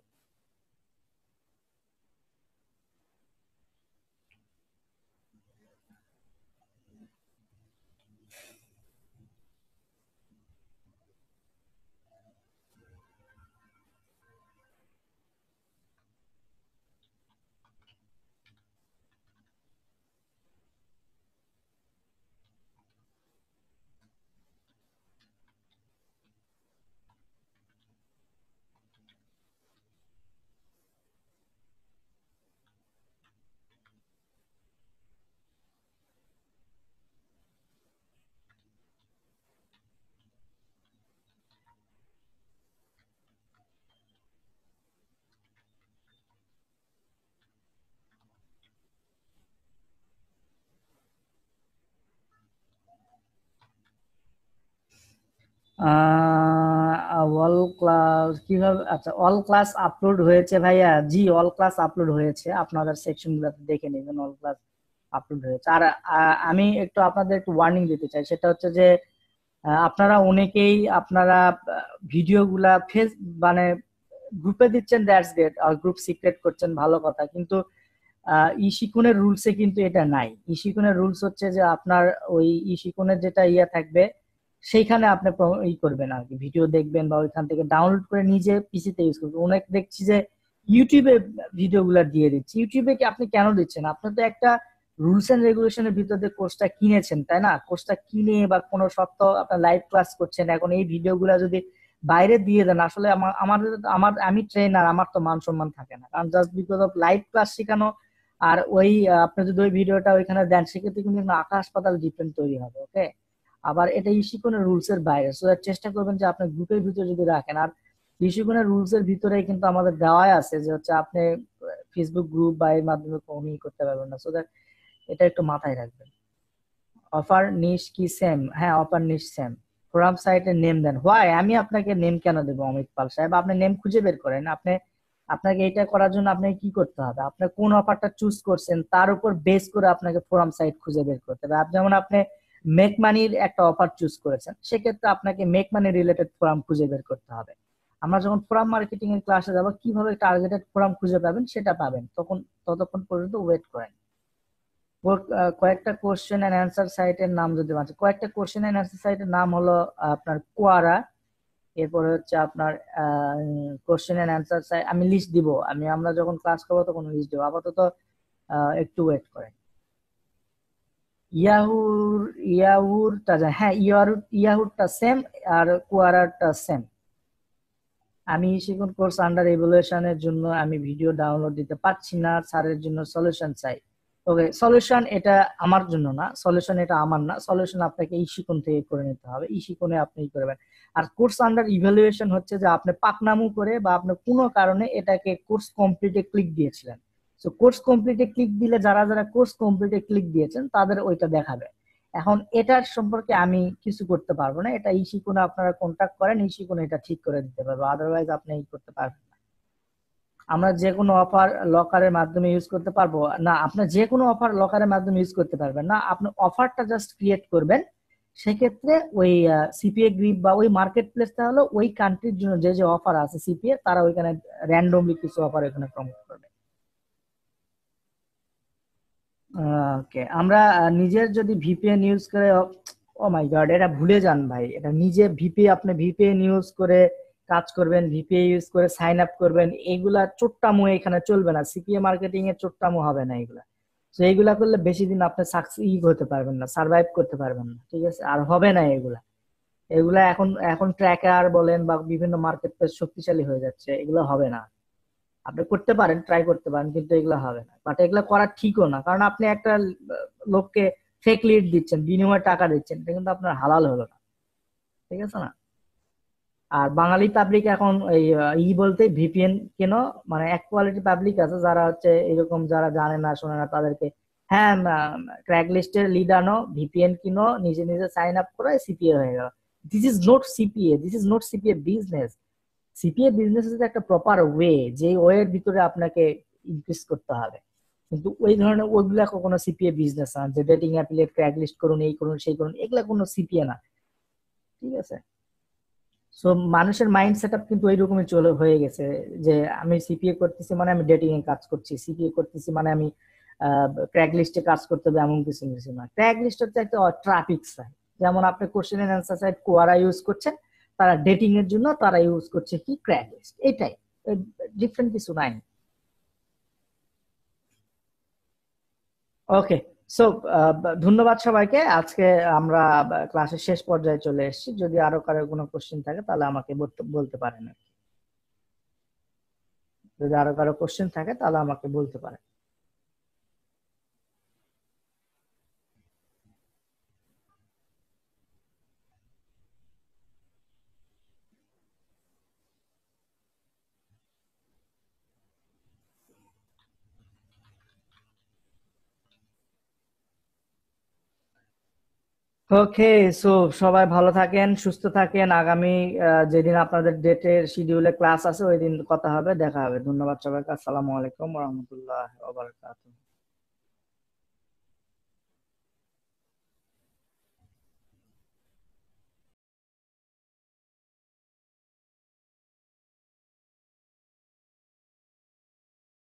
অল ক্লাস কিভাবে, আচ্ছা অল ক্লাস আপলোড হয়েছে ভাইয়া, জি অল ক্লাস আপলোড হয়েছে, আপনাদের সেকশন গুলোতে দেখে নেবেন অল ক্লাস আপলোড হয়েছে। আর আমি একটু আপনাদের একটু ওয়ার্নিং দিতে চাই, সেটা হচ্ছে যে আপনারা অনেকেই আপনারা ভিডিও গুলা ফেস মানে গ্রুপে দিচ্ছেন, দ্যাটস গ্রেট, আর গ্রুপ সিক্রেট করছেন, ভালো কথা, কিন্তু ইশিকুনের রুলসে কিন্তু এটা নাই। ইশিকুনের রুলস হচ্ছে যে আপনার ওই ইশিকুনের যেটা ইয়ে থাকবে সেইখানে আপনি ই করবেন আর কি, ভিডিও দেখবেন বা ওইখান থেকে ডাউনলোড করে নিজে পিসিতে ইউজ করবেন। অনেক দেখছি যে ইউটিউবে ভিডিও গুলা দিয়ে দিচ্ছে। ইউটিউবে কি আপনি কেন দিচ্ছেন? আপনি তো একটা রুলস এন্ড রেগুলেশনের ভিতর দিয়ে কোর্সটা কিনেছেন, তাই না? কোর্সটা কিনে বা কোনো সপ্তাহ আপনার লাইভ ক্লাস করছেন, এখন এই ভিডিও গুলা যদি বাইরে দিয়ে দেন, আসলে আমার আমাদের আমার আমি ট্রেনার, আমার তো মান সম্মান থাকে না, কারণ just because of live class শেখানো আর ওই আপনি যদি ওই ভিডিওটা ওইখানে দেন, সেক্ষেত্রে কিন্তু একটা আকাশ পাতাল ডিফারেন্ট তৈরি হবে। ওকে, আবার এটা ইশিকনের রুলস এর বাইরে, সো চেষ্টা করবেন যে আপনি গ্রুপের ভিতরে যদি রাখেন। আর ইশিকনের রুলস এর ভিতরে কিন্তু আমাদের দেওয়াই আছে যে হচ্ছে আপনি ফেসবুক গ্রুপ বা এর মাধ্যমে কমিউনিকেট করতে পারবেন না, সো দ্যাট এটা একটু মাথায় রাখবেন। অফার নিশ কি সেম? হ্যাঁ, অফার নিশ সেম। ফোরাম সাইটের নেম দেন। হোয়াই? আমি আপনাকে নেম কেন দেবো অমিত পাল সাহেব? আপনি নেম খুঁজে বের করেন। আপনি আপনাকে এটা করার জন্য আপনাকে কি করতে হবে? আপনি কোন অফারটা চুজ করছেন তার উপর বেস করে আপনাকে ফোরাম সাইট খুঁজে বের করতে হবে। যেমন আপনি মেক মানির একটা অফার চুজ করেছেন, সেক্ষেত্রে আপনাকে মেক মানি রিলেটেড ফোরাম খুঁজে বের করতে হবে। আমরা যখন ফোরাম মার্কেটিং এর ক্লাসে যাবো, কিভাবে টার্গেটেড ফোরাম খুঁজে পাবেন সেটা পাবেন, তখন ততক্ষণ পর্যন্ত ওয়েট করেন। কয়েকটা কোশ্চেন এন্ড অ্যান্সার সাইটের নাম যদি আছে, কয়েকটা কোশ্চেন এন্ড অ্যান্সার সাইটের নাম হলো আপনার কোয়ারা, এরপরে হচ্ছে আপনার কোশ্চেন এন্ড অ্যান্সার সাইট, আমি লিস্ট দিব, আমরা যখন ক্লাস করবো তখন লিস্ট দেবো, আপাতত একটু ওয়েট করেন। ইয়াহুর ইয়াহুরটা হ্যাঁ, ইয়াহুরটা সেম আর কোয়ারাটা সেম। আমি শিখন কোর্স আন্ডার ইভ্যালুয়েশনের জন্য আমি ভিডিও ডাউনলোড দিতে পারছি না, স্যারের জন্য সলিউশন চাই। ওকে, সলিউশন এটা আমার জন্য না, সলিউশন এটা আমার না, সলিউশন আপনাকে এই শিকন থেকে করে নিতে হবে, এই শিকনে আপনি করবেন। আর কোর্স আন্ডার ইভ্যালুয়েশন হচ্ছে যে আপনি পাকনামু করে বা আপনি কোনো কারণে এটাকে কোর্স কমপ্লিটে ক্লিক দিয়েছিলেন। তো কোর্স কমপ্লিটে ক্লিক দিলে যারা যারা কোর্স কমপ্লিটে ক্লিক দিয়েছেন তাদের ওইটা দেখাবে। এখন এটার সম্পর্কে আমি কিছু করতে পারবো না, এটা ইসি কোনে আপনারা কন্ট্যাক্ট করেন, ইসি কোনে এটা ঠিক করে দিতে পারবো, আদারওয়াইজ আপনি এই করতে পারবেন না। আমরা যে কোনো অফার লকারের মাধ্যমে ইউজ করতে পারবো না, আপনি যে কোনো অফার লকারের মাধ্যমে ইউজ করতে পারবেন না, আপনি অফারটা জাস্ট ক্রিয়েট করবেন। সেক্ষেত্রে ওই সিপিএ গ্রিপ বা ওই মার্কেট প্লেসটা হলো ওই কান্ট্রির জন্য যে যে অফার আছে সিপিএ, তারা ওইখানে র্যান্ডমলি কিছু অফার এখানে প্রমোট করবে। ওকে, আমরা নিজের যদি ভিপিএন ইউজ করে, ও মাই গড, এটা ভুলে যান ভাই, এটা নিজে আপনি ভিপিএন ইউজ করে কাজ করবেন, ভিপিএ ইউজ করে সাইন আপ করবেন, এইগুলা চোট্টামো এখানে চলবে না, সিপিএ মার্কেটিং এর চোট্টামো হবে না এগুলা। তো এইগুলা করলে বেশি দিন আপনি সাকসিড হতে পারবেন না, সার্ভাইভ করতে পারবেন না, ঠিক আছে? আর হবে না এগুলা। এগুলা এখন এখন ট্র্যাকার বলেন বা বিভিন্ন মার্কেট প্লেস শক্তিশালী হয়ে যাচ্ছে, এগুলো হবে না। আপনি করতে পারেন, ট্রাই করতে পারেন, কিন্তু এগুলো হবে না, বাট এগুলো করা ঠিকও না, কারণ আপনি একটা লোককে ফেক লিড দিচ্ছেন, বিনিময়ে টাকা দিচ্ছেন, এটা কিন্তু আপনার হালাল হলো না, ঠিক আছে না? আর বাঙালি পাবলিক এখন এই বলতে ভিপিএন কেন, মানে এক কোয়ালিটি পাবলিক আছে যারা হচ্ছে এরকম, যারা জানে না শোনে না তাদেরকে, হ্যাঁ ক্র্যাক লিস্টের লিড আনো, ভিপিএন কিনো, নিজে নিজে সাইন আপ করে সিপিএ হয়ে গেল। This is not CPA, this is not CPA business. CPA business is একটা প্রপার ওয়ে, যে ওয়ের ভিতরে আপনাকে ইনক্রিজ করতে হবে। কিন্তু ওই ধরনের ওইগুলা কোনো সিপিএ বিজনেস না, যে ডেটিং অ্যাফিলিয়েট, ক্র্যাক লিস্ট করুন, এই করুন সেই করুন, এগুলা কোনো সিপিএ না। ঠিক আছে? সো মানুষের মাইন্ড সেট আপ কিন্তু ওইরকমই চলে হয়ে গেছে, যে আমি সিপিএ করতেছি মানে আমি ডেটিং এ কাজ করছি, সিপিএ করতেছি মানে আমি ক্র্যাক লিস্টে কাজ করতে হবে, এমন কিছু কিছু না। ক্র্যাক লিস্ট হচ্ছে একটা ট্রাফিক সাইট। যেমন আপনি question and answer site Quora use করছেন, তারা ডেটিং এর জন্য তারা ইউজ করছে কি ক্র্যাক লিস্ট, এটাই, ডিফারেন্ট কিছু নাই। ওকে। সো ধন্যবাদ সবাইকে। আজকে আমরা ক্লাসের শেষ পর্যায়ে চলে এসেছি। যদি আরো কারো কোনো কোশ্চেন থাকে তাহলে আমাকে বলতে পারেন। যদি আরো কারো কোশ্চেন থাকে তাহলে আমাকে বলতে পারেন। ওকে। সো সবাই ভালো থাকেন, সুস্থ থাকেন। আগামী যেদিন আপনাদের ডেটের শিডিউলে ক্লাস আছে ওই দিন কথা হবে, দেখা হবে। ধন্যবাদ সবাইকে। আসসালামু আলাইকুম ওয়া রাহমাতুল্লাহি ওয়া বারাকাতুহু।